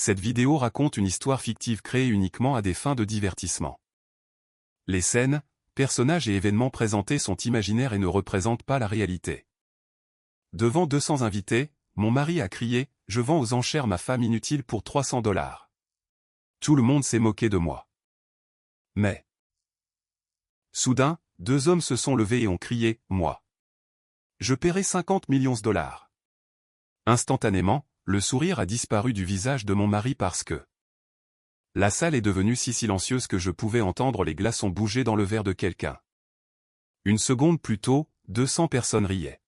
Cette vidéo raconte une histoire fictive créée uniquement à des fins de divertissement. Les scènes, personnages et événements présentés sont imaginaires et ne représentent pas la réalité. Devant 200 invités, mon mari a crié « Je vends aux enchères ma femme inutile pour 300 $. Tout le monde s'est moqué de moi. Mais... Soudain, 2 hommes se sont levés et ont crié « Moi. Je paierai 50 millions de $. Instantanément, le sourire a disparu du visage de mon mari parce que la salle est devenue si silencieuse que je pouvais entendre les glaçons bouger dans le verre de quelqu'un. Une seconde plus tôt, 200 personnes riaient.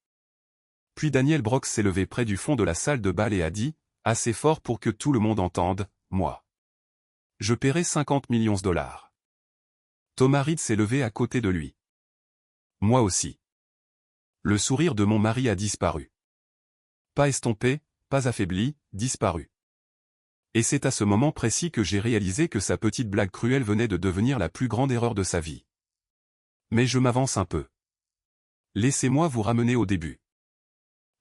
Puis Daniel Brox s'est levé près du fond de la salle de bal et a dit, assez fort pour que tout le monde entende, « Moi. Je paierai 50 millions de $. Thomas Reid s'est levé à côté de lui. Moi aussi. Le sourire de mon mari a disparu. Pas estompé, pas affaibli, disparu. Et c'est à ce moment précis que j'ai réalisé que sa petite blague cruelle venait de devenir la plus grande erreur de sa vie. Mais je m'avance un peu. Laissez-moi vous ramener au début.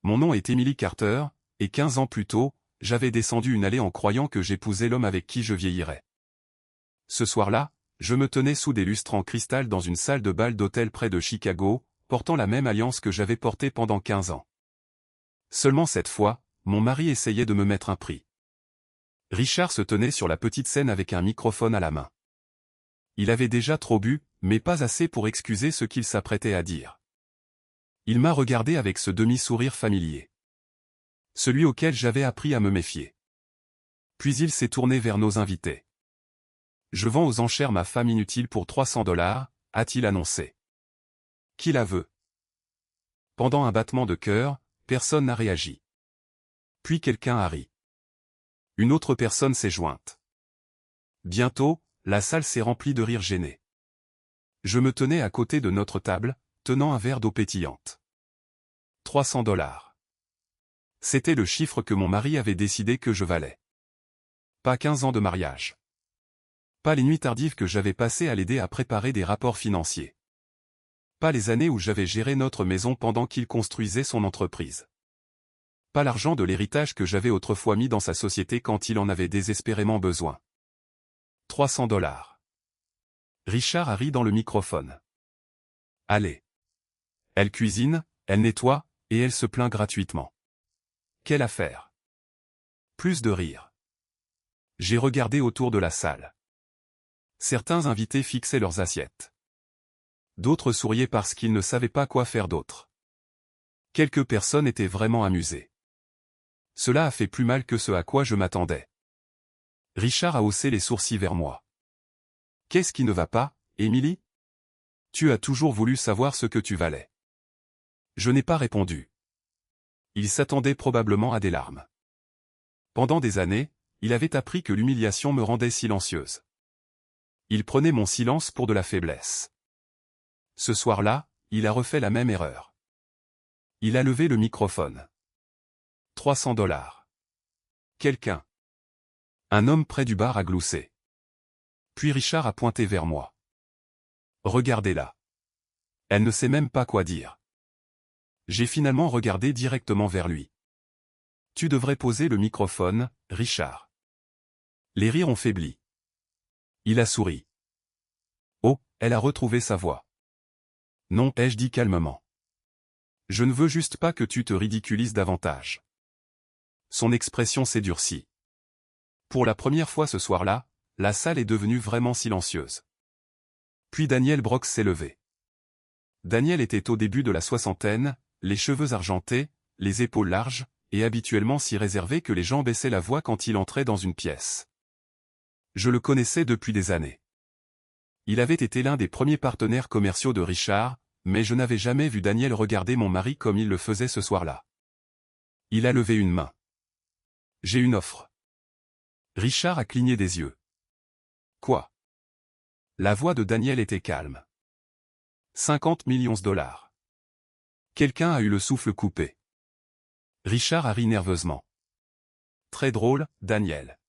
Mon nom est Emily Carter, et 15 ans plus tôt, j'avais descendu une allée en croyant que j'épousais l'homme avec qui je vieillirais. Ce soir-là, je me tenais sous des lustres en cristal dans une salle de bal d'hôtel près de Chicago, portant la même alliance que j'avais portée pendant 15 ans. Seulement cette fois, mon mari essayait de me mettre un prix. Richard se tenait sur la petite scène avec un microphone à la main. Il avait déjà trop bu, mais pas assez pour excuser ce qu'il s'apprêtait à dire. Il m'a regardé avec ce demi-sourire familier. Celui auquel j'avais appris à me méfier. Puis il s'est tourné vers nos invités. « Je vends aux enchères ma femme inutile pour 300 $, a-t-il annoncé. Qui la veut? Pendant un battement de cœur, personne n'a réagi. Puis quelqu'un a ri. Une autre personne s'est jointe. Bientôt, la salle s'est remplie de rires gênés. Je me tenais à côté de notre table, tenant un verre d'eau pétillante. 300 $. C'était le chiffre que mon mari avait décidé que je valais. Pas 15 ans de mariage. Pas les nuits tardives que j'avais passées à l'aider à préparer des rapports financiers. Pas les années où j'avais géré notre maison pendant qu'il construisait son entreprise. Pas l'argent de l'héritage que j'avais autrefois mis dans sa société quand il en avait désespérément besoin. 300 $. Richard a ri dans le microphone. Allez. Elle cuisine, elle nettoie, et elle se plaint gratuitement. Quelle affaire. Plus de rire. J'ai regardé autour de la salle. Certains invités fixaient leurs assiettes. D'autres souriaient parce qu'ils ne savaient pas quoi faire d'autre. Quelques personnes étaient vraiment amusées. Cela a fait plus mal que ce à quoi je m'attendais. Richard a haussé les sourcils vers moi. Qu'est-ce qui ne va pas, Emily? Tu as toujours voulu savoir ce que tu valais. Je n'ai pas répondu. Il s'attendait probablement à des larmes. Pendant des années, il avait appris que l'humiliation me rendait silencieuse. Il prenait mon silence pour de la faiblesse. Ce soir-là, il a refait la même erreur. Il a levé le microphone. 300 $. Quelqu'un. Un homme près du bar a gloussé. Puis Richard a pointé vers moi. Regardez-la. Elle ne sait même pas quoi dire. J'ai finalement regardé directement vers lui. Tu devrais poser le microphone, Richard. Les rires ont faibli. Il a souri. Oh, elle a retrouvé sa voix. Non, ai-je dit calmement. Je ne veux juste pas que tu te ridiculises davantage. Son expression s'est durcie. Pour la première fois ce soir-là, la salle est devenue vraiment silencieuse. Puis Daniel Brox s'est levé. Daniel était au début de la soixantaine, les cheveux argentés, les épaules larges, et habituellement si réservé que les gens baissaient la voix quand il entrait dans une pièce. Je le connaissais depuis des années. Il avait été l'un des premiers partenaires commerciaux de Richard, mais je n'avais jamais vu Daniel regarder mon mari comme il le faisait ce soir-là. Il a levé une main. J'ai une offre. Richard a cligné des yeux. Quoi? La voix de Daniel était calme. 50 millions de $. Quelqu'un a eu le souffle coupé. Richard a ri nerveusement. Très drôle, Daniel.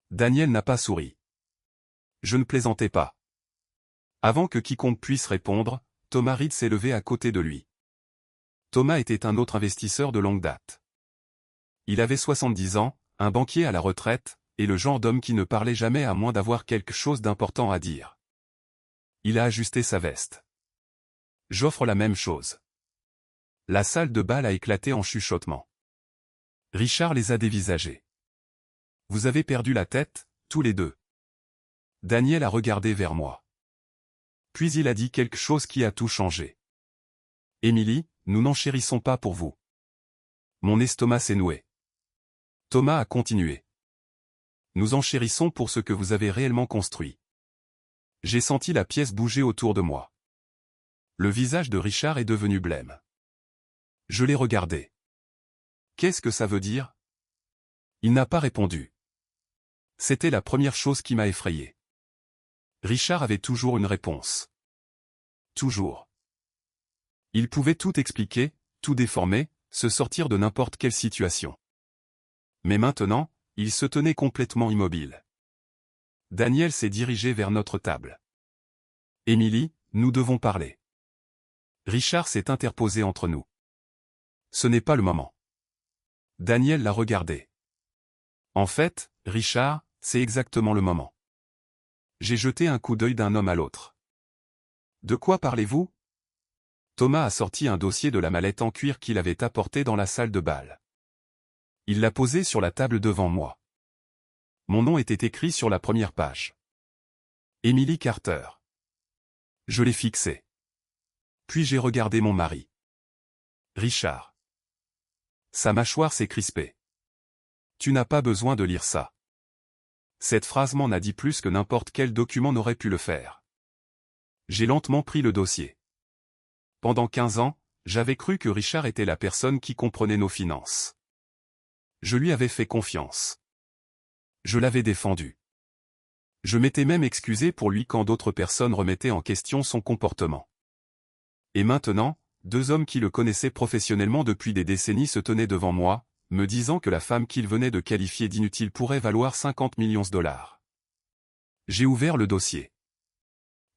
Daniel n'a pas souri. Je ne plaisantais pas. Avant que quiconque puisse répondre, Thomas Reid s'est levé à côté de lui. Thomas était un autre investisseur de longue date. Il avait 70 ans, un banquier à la retraite, et le genre d'homme qui ne parlait jamais à moins d'avoir quelque chose d'important à dire. Il a ajusté sa veste. J'offre la même chose. La salle de bal a éclaté en chuchotements. Richard les a dévisagés. Vous avez perdu la tête, tous les deux. Daniel a regardé vers moi. Puis il a dit quelque chose qui a tout changé. Émilie, nous n'enchérissons pas pour vous. Mon estomac s'est noué. Thomas a continué. Nous enchérissons pour ce que vous avez réellement construit. J'ai senti la pièce bouger autour de moi. Le visage de Richard est devenu blême. Je l'ai regardé. Qu'est-ce que ça veut dire? Il n'a pas répondu. C'était la première chose qui m'a effrayé. Richard avait toujours une réponse. Toujours. Il pouvait tout expliquer, tout déformer, se sortir de n'importe quelle situation. Mais maintenant, il se tenait complètement immobile. Daniel s'est dirigé vers notre table. Émilie, nous devons parler. Richard s'est interposé entre nous. Ce n'est pas le moment. Daniel l'a regardé. En fait, Richard, c'est exactement le moment. J'ai jeté un coup d'œil d'un homme à l'autre. De quoi parlez-vous? Thomas a sorti un dossier de la mallette en cuir qu'il avait apporté dans la salle de bal. Il l'a posé sur la table devant moi. Mon nom était écrit sur la première page. Emily Carter. Je l'ai fixé. Puis j'ai regardé mon mari. Richard. Sa mâchoire s'est crispée. Tu n'as pas besoin de lire ça. Cette phrase m'en a dit plus que n'importe quel document n'aurait pu le faire. J'ai lentement pris le dossier. Pendant 15 ans, j'avais cru que Richard était la personne qui comprenait nos finances. Je lui avais fait confiance. Je l'avais défendu. Je m'étais même excusé pour lui quand d'autres personnes remettaient en question son comportement. Et maintenant, deux hommes qui le connaissaient professionnellement depuis des décennies se tenaient devant moi, me disant que la femme qu'il venait de qualifier d'inutile pourrait valoir 50 millions de dollars. J'ai ouvert le dossier.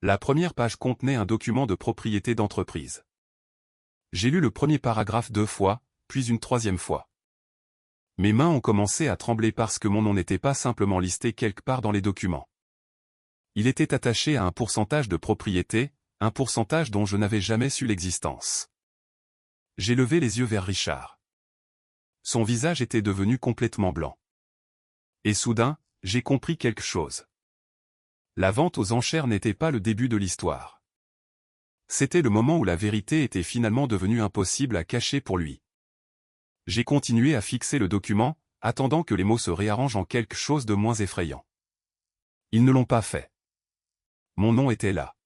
La première page contenait un document de propriété d'entreprise. J'ai lu le premier paragraphe 2 fois, puis une troisième fois. Mes mains ont commencé à trembler parce que mon nom n'était pas simplement listé quelque part dans les documents. Il était attaché à un pourcentage de propriété, un pourcentage dont je n'avais jamais su l'existence. J'ai levé les yeux vers Richard. Son visage était devenu complètement blanc. Et soudain, j'ai compris quelque chose. La vente aux enchères n'était pas le début de l'histoire. C'était le moment où la vérité était finalement devenue impossible à cacher pour lui. J'ai continué à fixer le document, attendant que les mots se réarrangent en quelque chose de moins effrayant. Ils ne l'ont pas fait. Mon nom était là.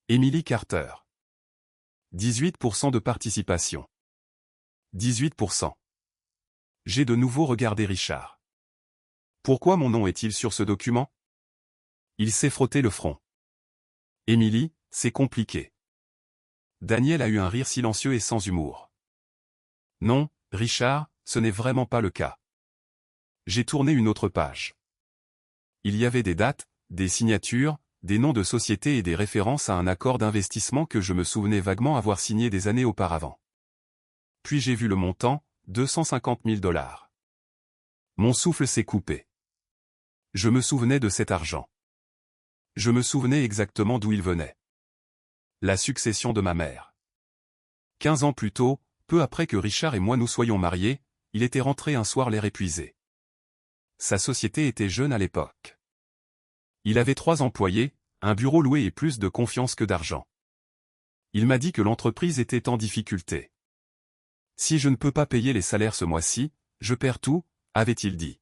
Emily Carter. 18% de participation. 18%. J'ai de nouveau regardé Richard. Pourquoi mon nom est-il sur ce document? Il s'est frotté le front. Emily, c'est compliqué. Daniel a eu un rire silencieux et sans humour. Non, Richard, ce n'est vraiment pas le cas. J'ai tourné une autre page. Il y avait des dates, des signatures, des noms de sociétés et des références à un accord d'investissement que je me souvenais vaguement avoir signé des années auparavant. Puis j'ai vu le montant, 250 000 dollars. Mon souffle s'est coupé. Je me souvenais de cet argent. Je me souvenais exactement d'où il venait. La succession de ma mère. 15 ans plus tôt, peu après que Richard et moi nous soyons mariés, il était rentré un soir l'air épuisé. Sa société était jeune à l'époque. Il avait 3 employés, un bureau loué et plus de confiance que d'argent. Il m'a dit que l'entreprise était en difficulté. Si je ne peux pas payer les salaires ce mois-ci, je perds tout, avait-il dit.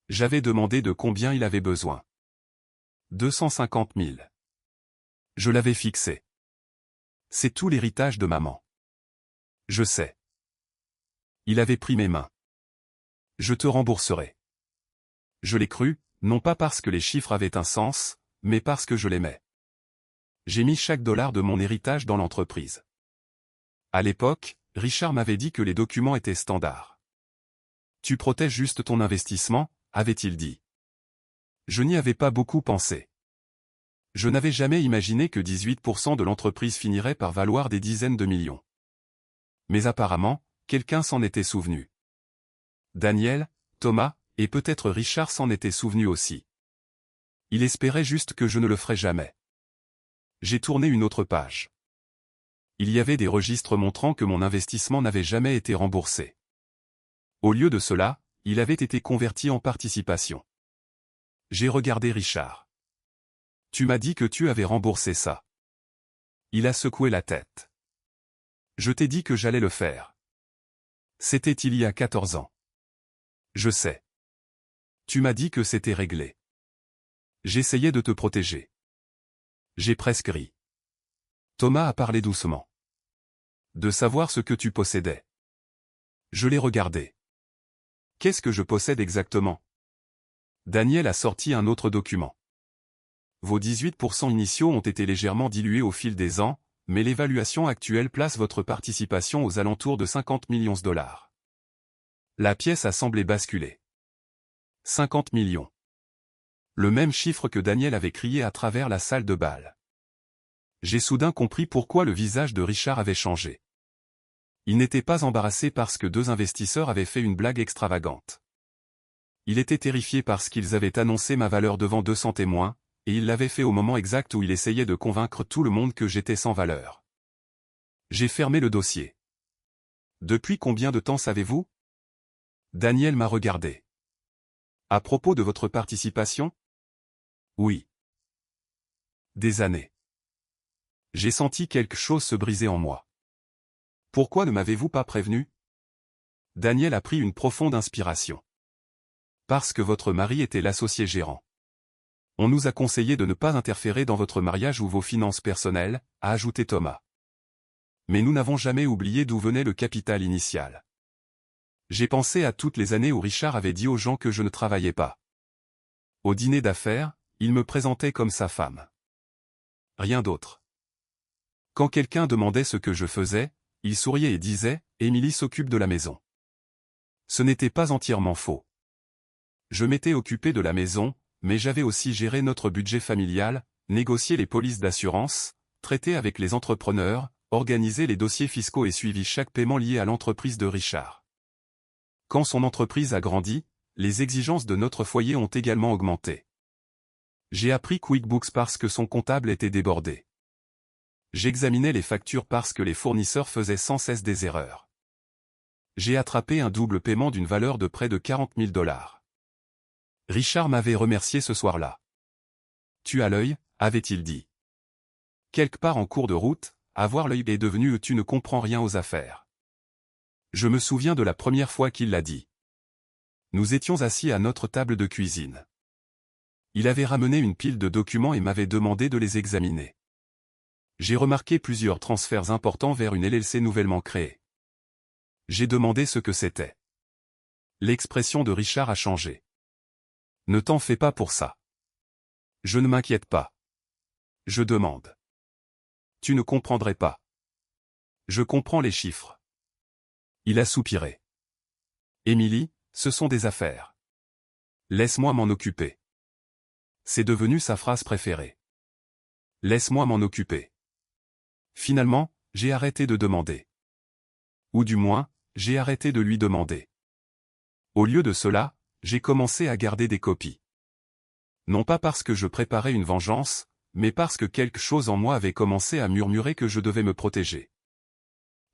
J'avais demandé de combien il avait besoin. 250 000. Je l'avais fixé. C'est tout l'héritage de maman. Je sais. Il avait pris mes mains. Je te rembourserai. Je l'ai cru, non pas parce que les chiffres avaient un sens, mais parce que je l'aimais. J'ai mis chaque dollar de mon héritage dans l'entreprise. À l'époque, Richard m'avait dit que les documents étaient standards. Tu protèges juste ton investissement, avait-il dit. Je n'y avais pas beaucoup pensé. Je n'avais jamais imaginé que 18% de l'entreprise finirait par valoir des dizaines de millions. Mais apparemment, quelqu'un s'en était souvenu. Daniel, Thomas, et peut-être Richard s'en était souvenu aussi. Il espérait juste que je ne le ferais jamais. J'ai tourné une autre page. Il y avait des registres montrant que mon investissement n'avait jamais été remboursé. Au lieu de cela, il avait été converti en participation. J'ai regardé Richard. Tu m'as dit que tu avais remboursé ça. Il a secoué la tête. Je t'ai dit que j'allais le faire. C'était il y a 14 ans. Je sais. Tu m'as dit que c'était réglé. J'essayais de te protéger. J'ai presque ri. Thomas a parlé doucement. De savoir ce que tu possédais. Je l'ai regardé. Qu'est-ce que je possède exactement? Daniel a sorti un autre document. Vos 18% initiaux ont été légèrement dilués au fil des ans, mais l'évaluation actuelle place votre participation aux alentours de 50 millions de dollars. La pièce a semblé basculer. 50 millions. Le même chiffre que Daniel avait crié à travers la salle de bal. J'ai soudain compris pourquoi le visage de Richard avait changé. Il n'était pas embarrassé parce que deux investisseurs avaient fait une blague extravagante. Il était terrifié parce qu'ils avaient annoncé ma valeur devant 200 témoins, et il l'avait fait au moment exact où il essayait de convaincre tout le monde que j'étais sans valeur. J'ai fermé le dossier. Depuis combien de temps savez-vous? Daniel m'a regardé. À propos de votre participation? Oui. Des années. J'ai senti quelque chose se briser en moi. Pourquoi ne m'avez-vous pas prévenu? Daniel a pris une profonde inspiration. Parce que votre mari était l'associé gérant. On nous a conseillé de ne pas interférer dans votre mariage ou vos finances personnelles, a ajouté Thomas. Mais nous n'avons jamais oublié d'où venait le capital initial. J'ai pensé à toutes les années où Richard avait dit aux gens que je ne travaillais pas. Au dîner d'affaires, il me présentait comme sa femme. Rien d'autre. Quand quelqu'un demandait ce que je faisais, il souriait et disait « Émilie s'occupe de la maison ». Ce n'était pas entièrement faux. Je m'étais occupé de la maison, mais j'avais aussi géré notre budget familial, négocié les polices d'assurance, traité avec les entrepreneurs, organisé les dossiers fiscaux et suivi chaque paiement lié à l'entreprise de Richard. Quand son entreprise a grandi, les exigences de notre foyer ont également augmenté. J'ai appris QuickBooks parce que son comptable était débordé. J'examinais les factures parce que les fournisseurs faisaient sans cesse des erreurs. J'ai attrapé un double paiement d'une valeur de près de 40 000 $. Richard m'avait remercié ce soir-là. Tu as l'œil, avait-il dit. Quelque part en cours de route, avoir l'œil est devenu tu ne comprends rien aux affaires. Je me souviens de la première fois qu'il l'a dit. Nous étions assis à notre table de cuisine. Il avait ramené une pile de documents et m'avait demandé de les examiner. J'ai remarqué plusieurs transferts importants vers une LLC nouvellement créée. J'ai demandé ce que c'était. L'expression de Richard a changé. Ne t'en fais pas pour ça. Je ne m'inquiète pas. Je demande. Tu ne comprendrais pas. Je comprends les chiffres. Il a soupiré. Émilie, ce sont des affaires. Laisse-moi m'en occuper. C'est devenu sa phrase préférée. Laisse-moi m'en occuper. Finalement, j'ai arrêté de demander. Ou du moins, j'ai arrêté de lui demander. Au lieu de cela, j'ai commencé à garder des copies. Non pas parce que je préparais une vengeance, mais parce que quelque chose en moi avait commencé à murmurer que je devais me protéger.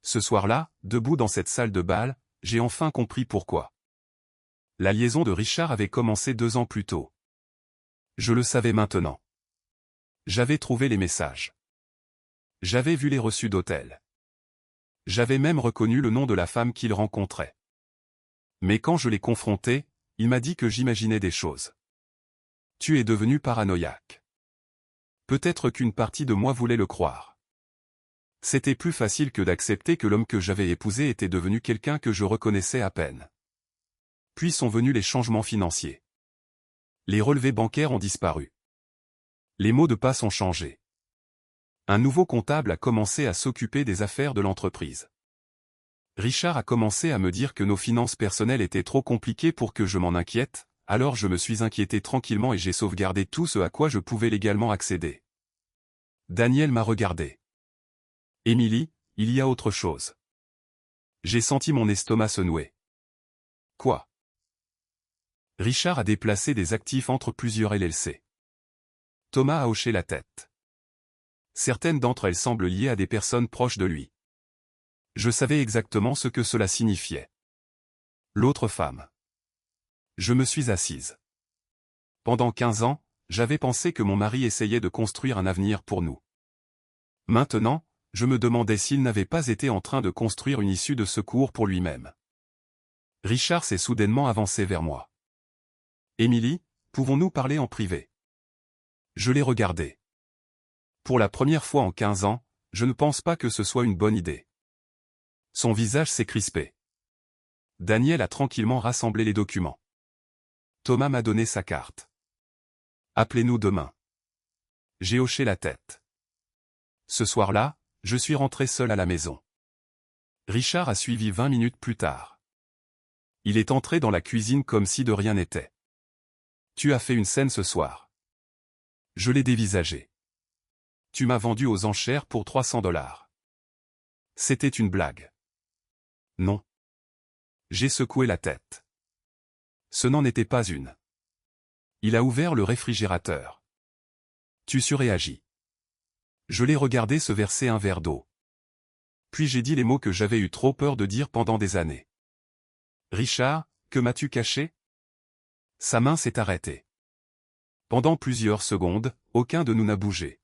Ce soir-là, debout dans cette salle de bal, j'ai enfin compris pourquoi. La liaison de Richard avait commencé 2 ans plus tôt. Je le savais maintenant. J'avais trouvé les messages. J'avais vu les reçus d'hôtel. J'avais même reconnu le nom de la femme qu'il rencontrait. Mais quand je l'ai confronté, il m'a dit que j'imaginais des choses. Tu es devenu paranoïaque. Peut-être qu'une partie de moi voulait le croire. C'était plus facile que d'accepter que l'homme que j'avais épousé était devenu quelqu'un que je reconnaissais à peine. Puis sont venus les changements financiers. Les relevés bancaires ont disparu. Les mots de passe ont changé. Un nouveau comptable a commencé à s'occuper des affaires de l'entreprise. Richard a commencé à me dire que nos finances personnelles étaient trop compliquées pour que je m'en inquiète, alors je me suis inquiété tranquillement et j'ai sauvegardé tout ce à quoi je pouvais légalement accéder. Daniel m'a regardé. Émilie, il y a autre chose. J'ai senti mon estomac se nouer. Quoi? Richard a déplacé des actifs entre plusieurs LLC. Thomas a hoché la tête. Certaines d'entre elles semblent liées à des personnes proches de lui. Je savais exactement ce que cela signifiait. L'autre femme. Je me suis assise. Pendant 15 ans, j'avais pensé que mon mari essayait de construire un avenir pour nous. Maintenant, je me demandais s'il n'avait pas été en train de construire une issue de secours pour lui-même. Richard s'est soudainement avancé vers moi. Émilie, pouvons-nous parler en privé? Je l'ai regardé. Pour la première fois en 15 ans, je ne pense pas que ce soit une bonne idée. Son visage s'est crispé. Daniel a tranquillement rassemblé les documents. Thomas m'a donné sa carte. Appelez-nous demain. J'ai hoché la tête. Ce soir-là, je suis rentré seul à la maison. Richard a suivi 20 minutes plus tard. Il est entré dans la cuisine comme si de rien n'était. Tu as fait une scène ce soir. Je l'ai dévisagé. Tu m'as vendu aux enchères pour $300. C'était une blague. Non. J'ai secoué la tête. Ce n'en était pas une. Il a ouvert le réfrigérateur. Tu surréagis. Je l'ai regardé se verser un verre d'eau. Puis j'ai dit les mots que j'avais eu trop peur de dire pendant des années. Richard, que m'as-tu caché? Sa main s'est arrêtée. Pendant plusieurs secondes, aucun de nous n'a bougé.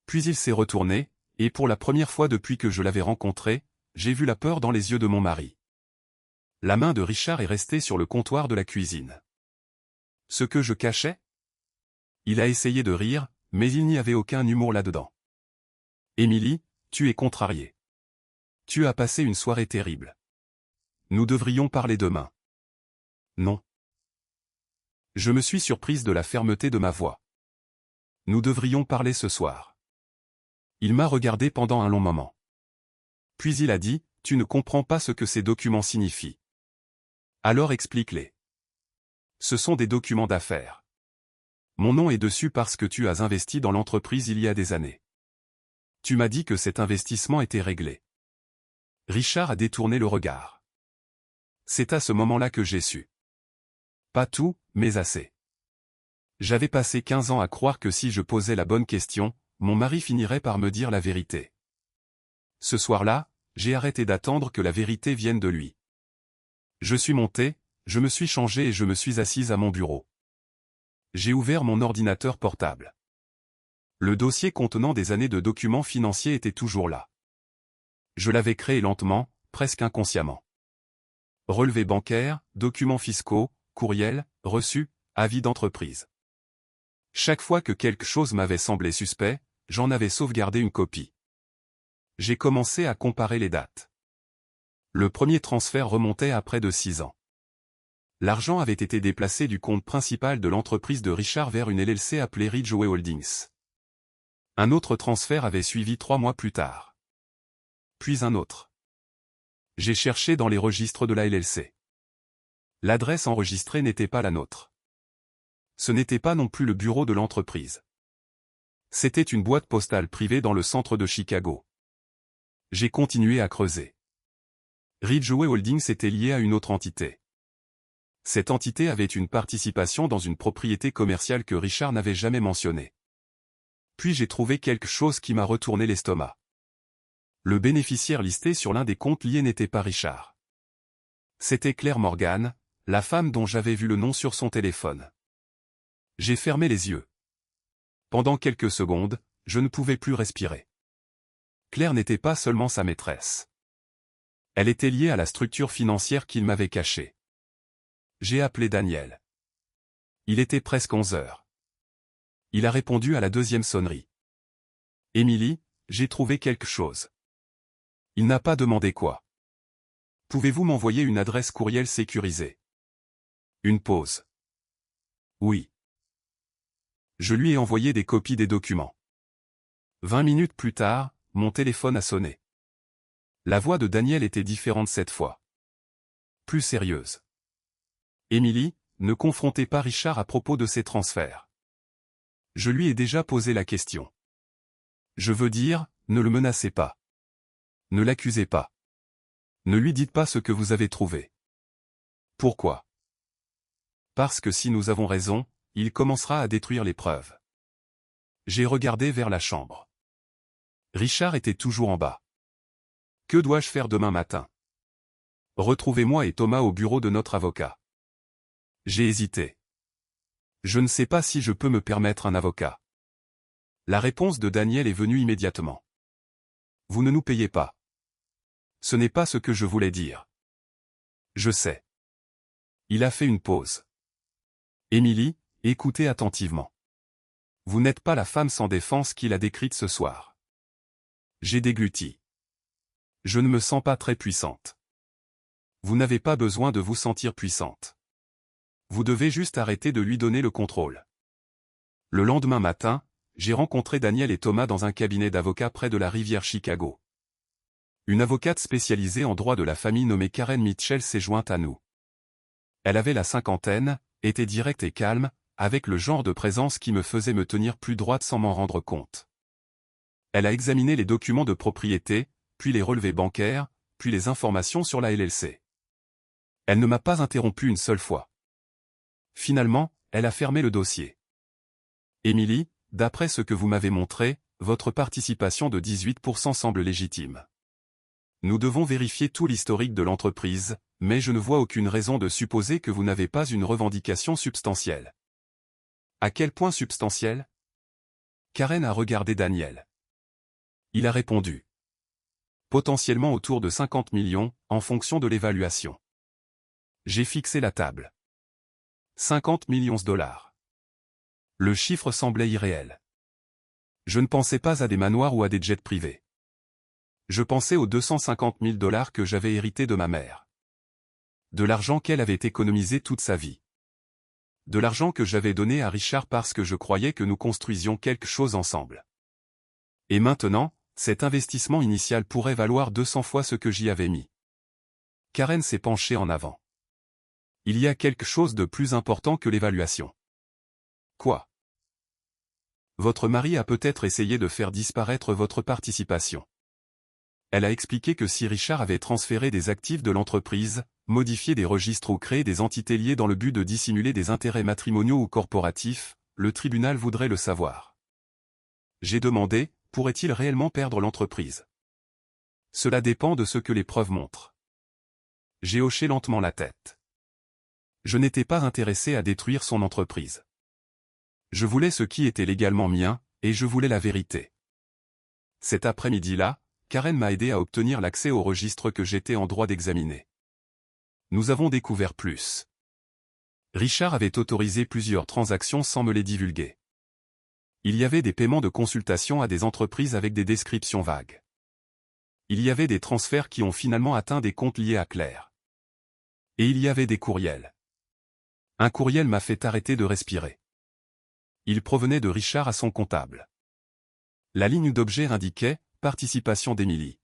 Puis il s'est retourné, et pour la première fois depuis que je l'avais rencontré, j'ai vu la peur dans les yeux de mon mari. La main de Richard est restée sur le comptoir de la cuisine. Ce que je cachais? Il a essayé de rire, mais il n'y avait aucun humour là-dedans. Émilie, tu es contrariée. Tu as passé une soirée terrible. Nous devrions parler demain. Non. Je me suis surprise de la fermeté de ma voix. Nous devrions parler ce soir. Il m'a regardé pendant un long moment. Puis il a dit, tu ne comprends pas ce que ces documents signifient. Alors explique-les. Ce sont des documents d'affaires. Mon nom est dessus parce que tu as investi dans l'entreprise il y a des années. Tu m'as dit que cet investissement était réglé. Richard a détourné le regard. C'est à ce moment-là que j'ai su. Pas tout, mais assez. J'avais passé 15 ans à croire que si je posais la bonne question, mon mari finirait par me dire la vérité. Ce soir-là, j'ai arrêté d'attendre que la vérité vienne de lui. Je suis monté, je me suis changé et je me suis assise à mon bureau. J'ai ouvert mon ordinateur portable. Le dossier contenant des années de documents financiers était toujours là. Je l'avais créé lentement, presque inconsciemment. Relevés bancaires, documents fiscaux, courriels, reçus, avis d'entreprise. Chaque fois que quelque chose m'avait semblé suspect, j'en avais sauvegardé une copie. J'ai commencé à comparer les dates. Le premier transfert remontait à près de 6 ans. L'argent avait été déplacé du compte principal de l'entreprise de Richard vers une LLC appelée Ridgeway Holdings. Un autre transfert avait suivi 3 mois plus tard. Puis un autre. J'ai cherché dans les registres de la LLC. L'adresse enregistrée n'était pas la nôtre. Ce n'était pas non plus le bureau de l'entreprise. C'était une boîte postale privée dans le centre de Chicago. J'ai continué à creuser. Ridgeway Holdings était lié à une autre entité. Cette entité avait une participation dans une propriété commerciale que Richard n'avait jamais mentionnée. Puis j'ai trouvé quelque chose qui m'a retourné l'estomac. Le bénéficiaire listé sur l'un des comptes liés n'était pas Richard. C'était Claire Morgan, la femme dont j'avais vu le nom sur son téléphone. J'ai fermé les yeux. Pendant quelques secondes, je ne pouvais plus respirer. Claire n'était pas seulement sa maîtresse. Elle était liée à la structure financière qu'il m'avait cachée. J'ai appelé Daniel. Il était presque 11 heures. Il a répondu à la deuxième sonnerie. Émilie, j'ai trouvé quelque chose. Il n'a pas demandé quoi. Pouvez-vous m'envoyer une adresse courriel sécurisée? Une pause. Oui. Je lui ai envoyé des copies des documents. 20 minutes plus tard, mon téléphone a sonné. La voix de Daniel était différente cette fois. Plus sérieuse. Émilie, ne confrontez pas Richard à propos de ses transferts. Je lui ai déjà posé la question. Je veux dire, ne le menacez pas. Ne l'accusez pas. Ne lui dites pas ce que vous avez trouvé. Pourquoi? parce que si nous avons raison, il commencera à détruire les preuves. J'ai regardé vers la chambre. Richard était toujours en bas. Que dois-je faire demain matin? Retrouvez-moi et Thomas au bureau de notre avocat. J'ai hésité. Je ne sais pas si je peux me permettre un avocat. La réponse de Daniel est venue immédiatement. Vous ne nous payez pas. Ce n'est pas ce que je voulais dire. Je sais. Il a fait une pause. Émilie, écoutez attentivement. Vous n'êtes pas la femme sans défense qu'il a décrite ce soir. J'ai dégluti. Je ne me sens pas très puissante. Vous n'avez pas besoin de vous sentir puissante. Vous devez juste arrêter de lui donner le contrôle. Le lendemain matin, j'ai rencontré Daniel et Thomas dans un cabinet d'avocats près de la rivière Chicago. Une avocate spécialisée en droit de la famille nommée Karen Mitchell s'est jointe à nous. Elle avait la cinquantaine, était directe et calme, avec le genre de présence qui me faisait me tenir plus droite sans m'en rendre compte. Elle a examiné les documents de propriété, puis les relevés bancaires, puis les informations sur la LLC. Elle ne m'a pas interrompu une seule fois. Finalement, elle a fermé le dossier. Émilie, d'après ce que vous m'avez montré, votre participation de 18% semble légitime. Nous devons vérifier tout l'historique de l'entreprise, mais je ne vois aucune raison de supposer que vous n'avez pas une revendication substantielle. À quel point substantielle? Karen a regardé Daniel. Il a répondu. Potentiellement autour de 50 millions, en fonction de l'évaluation. J'ai fixé la table. 50 millions de dollars. Le chiffre semblait irréel. Je ne pensais pas à des manoirs ou à des jets privés. Je pensais aux 250 000 dollars que j'avais hérités de ma mère. De l'argent qu'elle avait économisé toute sa vie. De l'argent que j'avais donné à Richard parce que je croyais que nous construisions quelque chose ensemble. Et maintenant, cet investissement initial pourrait valoir 200 fois ce que j'y avais mis. Karen s'est penchée en avant. Il y a quelque chose de plus important que l'évaluation. Quoi? Votre mari a peut-être essayé de faire disparaître votre participation. Elle a expliqué que si Richard avait transféré des actifs de l'entreprise, modifié des registres ou créé des entités liées dans le but de dissimuler des intérêts matrimoniaux ou corporatifs, le tribunal voudrait le savoir. J'ai demandé, pourrait-il réellement perdre l'entreprise? Cela dépend de ce que les preuves montrent. J'ai hoché lentement la tête. Je n'étais pas intéressé à détruire son entreprise. Je voulais ce qui était légalement mien, et je voulais la vérité. Cet après-midi-là, Karen m'a aidé à obtenir l'accès au registre que j'étais en droit d'examiner. Nous avons découvert plus. Richard avait autorisé plusieurs transactions sans me les divulguer. Il y avait des paiements de consultation à des entreprises avec des descriptions vagues. Il y avait des transferts qui ont finalement atteint des comptes liés à Claire. Et il y avait des courriels. Un courriel m'a fait arrêter de respirer. Il provenait de Richard à son comptable. La ligne d'objet indiquait « Participation d'Émilie ».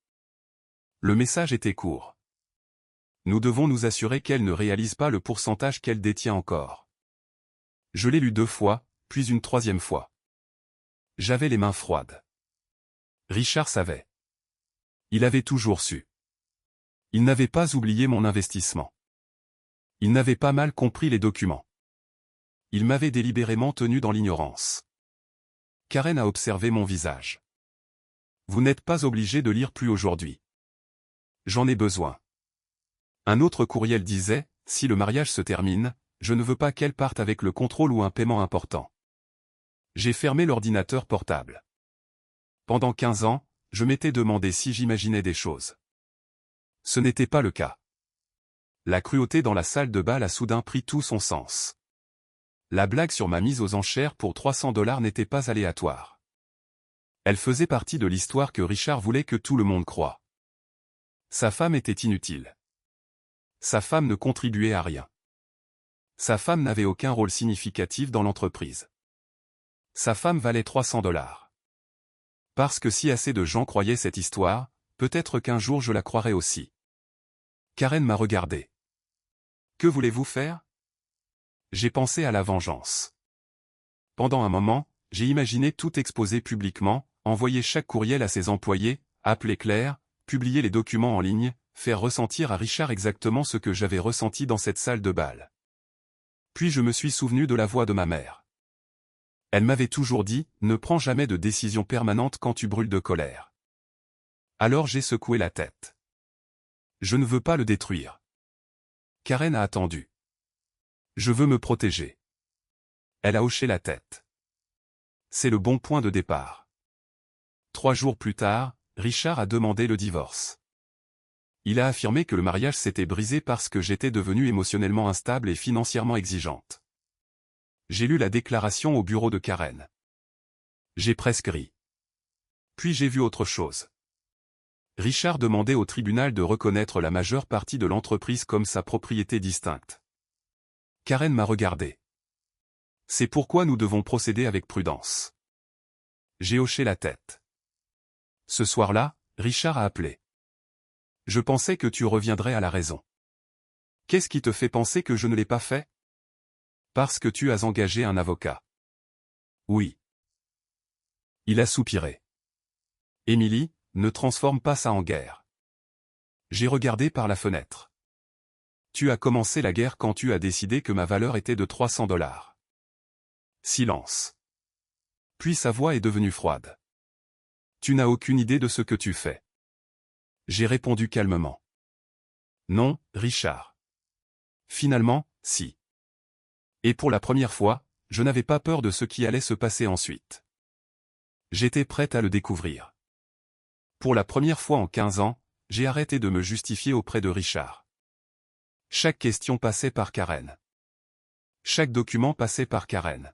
Le message était court. Nous devons nous assurer qu'elle ne réalise pas le pourcentage qu'elle détient encore. Je l'ai lu 2 fois, puis une 3e fois. J'avais les mains froides. Richard savait. Il avait toujours su. Il n'avait pas oublié mon investissement. Il n'avait pas mal compris les documents. Il m'avait délibérément tenu dans l'ignorance. Karen a observé mon visage. Vous n'êtes pas obligé de lire plus aujourd'hui. J'en ai besoin. Un autre courriel disait, si le mariage se termine, je ne veux pas qu'elle parte avec le contrôle ou un paiement important. J'ai fermé l'ordinateur portable. Pendant 15 ans, je m'étais demandé si j'imaginais des choses. Ce n'était pas le cas. La cruauté dans la salle de bal a soudain pris tout son sens. La blague sur ma mise aux enchères pour 300 $ n'était pas aléatoire. Elle faisait partie de l'histoire que Richard voulait que tout le monde croie. Sa femme était inutile. Sa femme ne contribuait à rien. Sa femme n'avait aucun rôle significatif dans l'entreprise. Sa femme valait 300 $. Parce que si assez de gens croyaient cette histoire, peut-être qu'un jour je la croirais aussi. Karen m'a regardé. Que voulez-vous faire? J'ai pensé à la vengeance. Pendant un moment, j'ai imaginé tout exposer publiquement, envoyer chaque courriel à ses employés, appeler Claire, publier les documents en ligne, faire ressentir à Richard exactement ce que j'avais ressenti dans cette salle de bal. Puis je me suis souvenu de la voix de ma mère. Elle m'avait toujours dit, ne prends jamais de décision permanente quand tu brûles de colère. Alors j'ai secoué la tête. Je ne veux pas le détruire. Karen a attendu. Je veux me protéger. Elle a hoché la tête. C'est le bon point de départ. 3 jours plus tard, Richard a demandé le divorce. Il a affirmé que le mariage s'était brisé parce que j'étais devenue émotionnellement instable et financièrement exigeante. J'ai lu la déclaration au bureau de Karen. J'ai presque ri. Puis j'ai vu autre chose. Richard demandait au tribunal de reconnaître la majeure partie de l'entreprise comme sa propriété distincte. Karen m'a regardé. C'est pourquoi nous devons procéder avec prudence. J'ai hoché la tête. Ce soir-là, Richard a appelé. Je pensais que tu reviendrais à la raison. Qu'est-ce qui te fait penser que je ne l'ai pas fait? Parce que tu as engagé un avocat. Oui. Il a soupiré. Émilie, ne transforme pas ça en guerre. J'ai regardé par la fenêtre. Tu as commencé la guerre quand tu as décidé que ma valeur était de $300. Silence. Puis sa voix est devenue froide. Tu n'as aucune idée de ce que tu fais. J'ai répondu calmement. Non, Richard. Finalement, si. Et pour la première fois, je n'avais pas peur de ce qui allait se passer ensuite. J'étais prête à le découvrir. Pour la première fois en 15 ans, j'ai arrêté de me justifier auprès de Richard. Chaque question passait par Karen. Chaque document passait par Karen.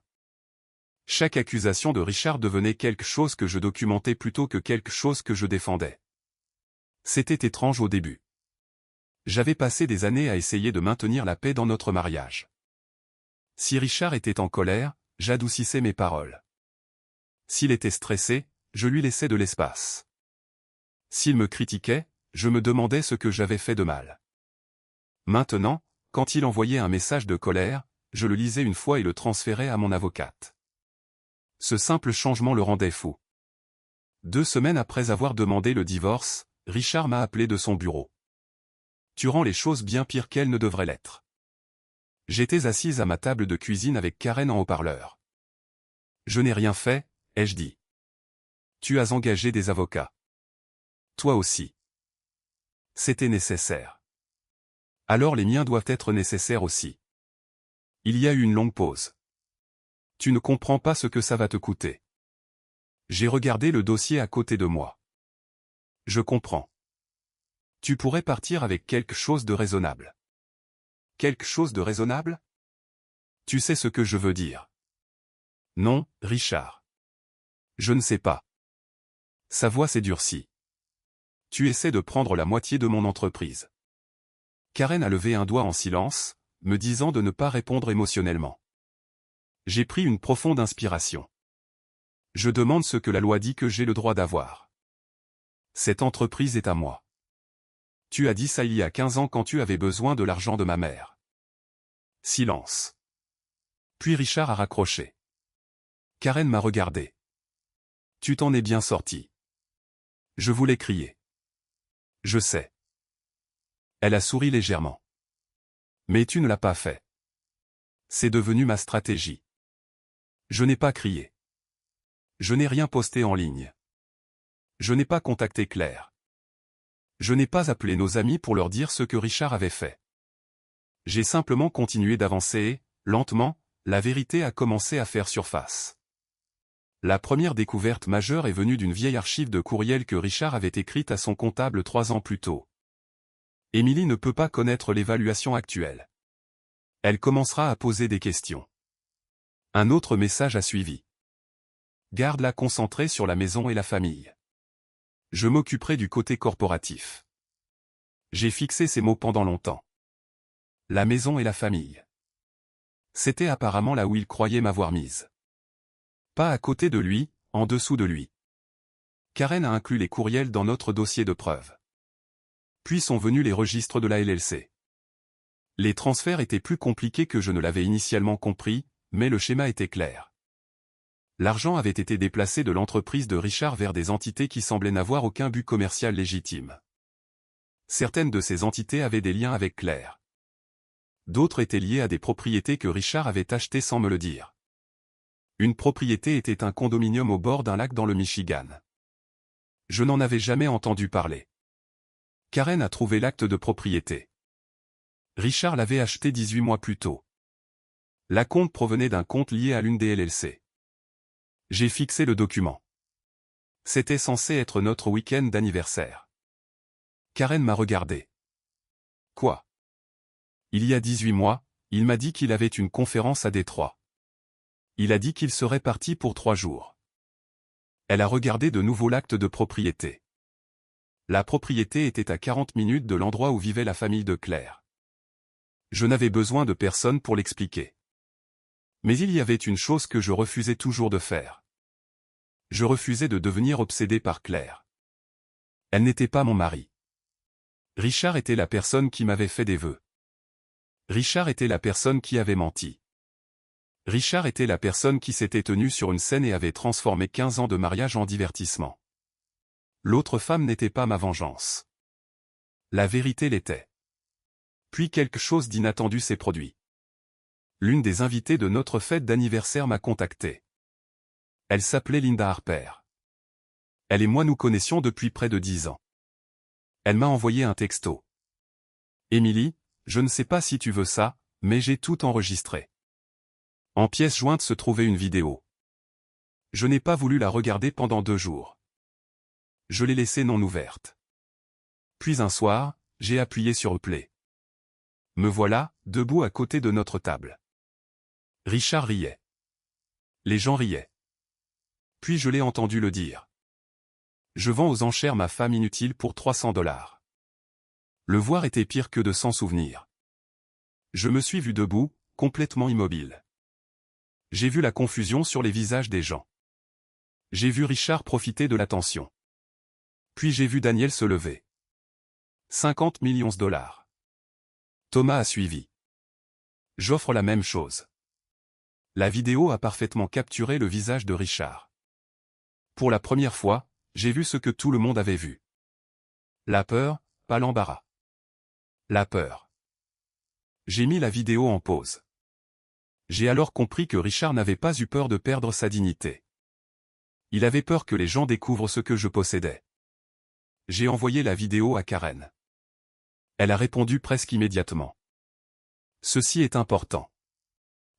Chaque accusation de Richard devenait quelque chose que je documentais plutôt que quelque chose que je défendais. C'était étrange au début. J'avais passé des années à essayer de maintenir la paix dans notre mariage. Si Richard était en colère, j'adoucissais mes paroles. S'il était stressé, je lui laissais de l'espace. S'il me critiquait, je me demandais ce que j'avais fait de mal. Maintenant, quand il envoyait un message de colère, je le lisais une fois et le transférais à mon avocate. Ce simple changement le rendait fou. 2 semaines après avoir demandé le divorce, Richard m'a appelé de son bureau. Tu rends les choses bien pires qu'elles ne devraient l'être. J'étais assise à ma table de cuisine avec Karen en haut-parleur. Je n'ai rien fait, ai-je dit. Tu as engagé des avocats. Toi aussi. C'était nécessaire. Alors les miens doivent être nécessaires aussi. Il y a eu une longue pause. Tu ne comprends pas ce que ça va te coûter. J'ai regardé le dossier à côté de moi. Je comprends. Tu pourrais partir avec quelque chose de raisonnable. Quelque chose de raisonnable? Tu sais ce que je veux dire. Non, Richard. Je ne sais pas. Sa voix s'est durcie. Tu essaies de prendre la moitié de mon entreprise. Karen a levé un doigt en silence, me disant de ne pas répondre émotionnellement. J'ai pris une profonde inspiration. Je demande ce que la loi dit que j'ai le droit d'avoir. Cette entreprise est à moi. Tu as dit ça il y a 15 ans quand tu avais besoin de l'argent de ma mère. Silence. Puis Richard a raccroché. Karen m'a regardé. Tu t'en es bien sorti. Je voulais crier. Je sais. Elle a souri légèrement. Mais tu ne l'as pas fait. C'est devenu ma stratégie. Je n'ai pas crié. Je n'ai rien posté en ligne. Je n'ai pas contacté Claire. Je n'ai pas appelé nos amis pour leur dire ce que Richard avait fait. J'ai simplement continué d'avancer et, lentement, la vérité a commencé à faire surface. La première découverte majeure est venue d'une vieille archive de courriel que Richard avait écrite à son comptable 3 ans plus tôt. Émilie ne peut pas connaître l'évaluation actuelle. Elle commencera à poser des questions. Un autre message a suivi. Garde-la concentrée sur la maison et la famille. Je m'occuperai du côté corporatif. J'ai fixé ces mots pendant longtemps. La maison et la famille. C'était apparemment là où il croyait m'avoir mise. Pas à côté de lui, en dessous de lui. Karen a inclus les courriels dans notre dossier de preuve. Puis sont venus les registres de la LLC. Les transferts étaient plus compliqués que je ne l'avais initialement compris, mais le schéma était clair. L'argent avait été déplacé de l'entreprise de Richard vers des entités qui semblaient n'avoir aucun but commercial légitime. Certaines de ces entités avaient des liens avec Claire. D'autres étaient liés à des propriétés que Richard avait achetées sans me le dire. Une propriété était un condominium au bord d'un lac dans le Michigan. Je n'en avais jamais entendu parler. Karen a trouvé l'acte de propriété. Richard l'avait acheté 18 mois plus tôt. L'acompte provenait d'un compte lié à l'une des LLC. J'ai fixé le document. C'était censé être notre week-end d'anniversaire. Karen m'a regardé. Quoi? Il y a 18 mois, il m'a dit qu'il avait une conférence à Détroit. Il a dit qu'il serait parti pour 3 jours. Elle a regardé de nouveau l'acte de propriété. La propriété était à 40 minutes de l'endroit où vivait la famille de Claire. Je n'avais besoin de personne pour l'expliquer. Mais il y avait une chose que je refusais toujours de faire. Je refusais de devenir obsédé par Claire. Elle n'était pas mon mari. Richard était la personne qui m'avait fait des vœux. Richard était la personne qui avait menti. Richard était la personne qui s'était tenue sur une scène et avait transformé 15 ans de mariage en divertissement. L'autre femme n'était pas ma vengeance. La vérité l'était. Puis quelque chose d'inattendu s'est produit. L'une des invitées de notre fête d'anniversaire m'a contacté. Elle s'appelait Linda Harper. Elle et moi nous connaissions depuis près de 10 ans. Elle m'a envoyé un texto. Émilie, je ne sais pas si tu veux ça, mais j'ai tout enregistré. En pièce jointe se trouvait une vidéo. Je n'ai pas voulu la regarder pendant 2 jours. Je l'ai laissée non ouverte. Puis un soir, j'ai appuyé sur Play. Me voilà, debout à côté de notre table. Richard riait. Les gens riaient. Puis je l'ai entendu le dire. Je vends aux enchères ma femme inutile pour $300. Le voir était pire que de s'en souvenir. Je me suis vu debout, complètement immobile. J'ai vu la confusion sur les visages des gens. J'ai vu Richard profiter de l'attention. Puis j'ai vu Daniel se lever. 50 millions de dollars. Thomas a suivi. J'offre la même chose. La vidéo a parfaitement capturé le visage de Richard. Pour la première fois, j'ai vu ce que tout le monde avait vu. La peur, pas l'embarras. La peur. J'ai mis la vidéo en pause. J'ai alors compris que Richard n'avait pas eu peur de perdre sa dignité. Il avait peur que les gens découvrent ce que je possédais. J'ai envoyé la vidéo à Karen. Elle a répondu presque immédiatement. Ceci est important.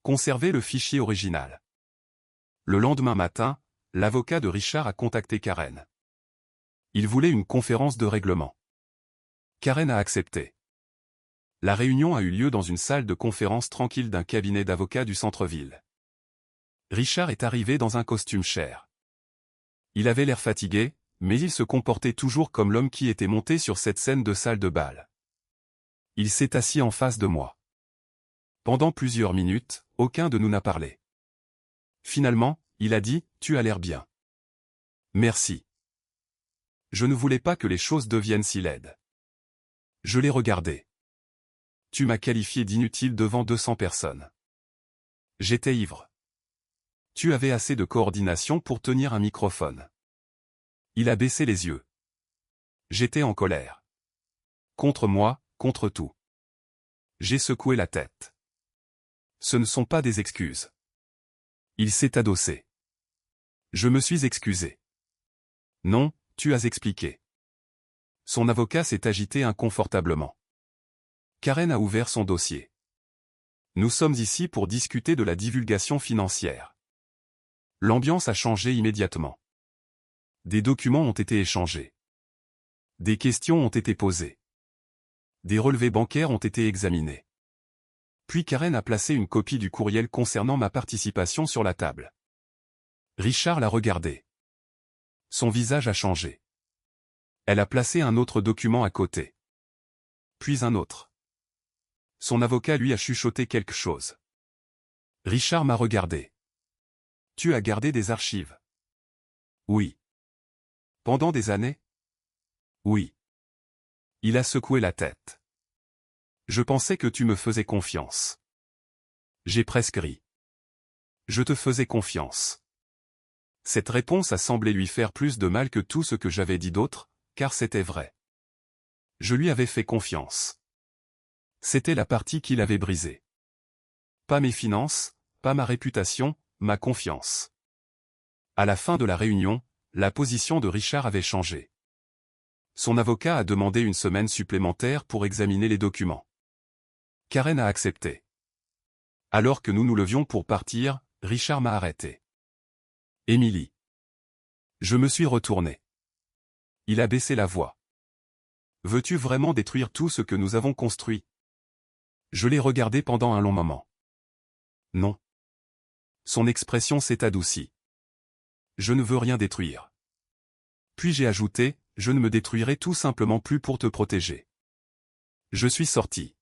Conservez le fichier original. Le lendemain matin, l'avocat de Richard a contacté Karen. Il voulait une conférence de règlement. Karen a accepté. La réunion a eu lieu dans une salle de conférence tranquille d'un cabinet d'avocats du centre-ville. Richard est arrivé dans un costume cher. Il avait l'air fatigué, mais il se comportait toujours comme l'homme qui était monté sur cette scène de salle de bal. Il s'est assis en face de moi. Pendant plusieurs minutes, aucun de nous n'a parlé. Finalement, il a dit, « Tu as l'air bien. » Merci. Je ne voulais pas que les choses deviennent si laides. Je l'ai regardé. Tu m'as qualifié d'inutile devant 200 personnes. J'étais ivre. Tu avais assez de coordination pour tenir un microphone. Il a baissé les yeux. J'étais en colère. Contre moi, contre tout. J'ai secoué la tête. Ce ne sont pas des excuses. Il s'est adossé. Je me suis excusé. Non, tu as expliqué. Son avocat s'est agité inconfortablement. Karen a ouvert son dossier. Nous sommes ici pour discuter de la divulgation financière. L'ambiance a changé immédiatement. Des documents ont été échangés. Des questions ont été posées. Des relevés bancaires ont été examinés. Puis Karen a placé une copie du courriel concernant ma participation sur la table. Richard l'a regardé. Son visage a changé. Elle a placé un autre document à côté. Puis un autre. Son avocat lui a chuchoté quelque chose. Richard m'a regardé. Tu as gardé des archives? Oui. Pendant des années? Oui. Il a secoué la tête. Je pensais que tu me faisais confiance. J'ai presque ri. Je te faisais confiance. Cette réponse a semblé lui faire plus de mal que tout ce que j'avais dit d'autre, car c'était vrai. Je lui avais fait confiance. C'était la partie qu'il avait brisée. Pas mes finances, pas ma réputation, ma confiance. À la fin de la réunion, la position de Richard avait changé. Son avocat a demandé une semaine supplémentaire pour examiner les documents. Karen a accepté. Alors que nous nous levions pour partir, Richard m'a arrêté. Émilie. Je me suis retourné. Il a baissé la voix. Veux-tu vraiment détruire tout ce que nous avons construit? Je l'ai regardé pendant un long moment. Non. Son expression s'est adoucie. Je ne veux rien détruire. Puis j'ai ajouté, je ne me détruirai tout simplement plus pour te protéger. Je suis sorti.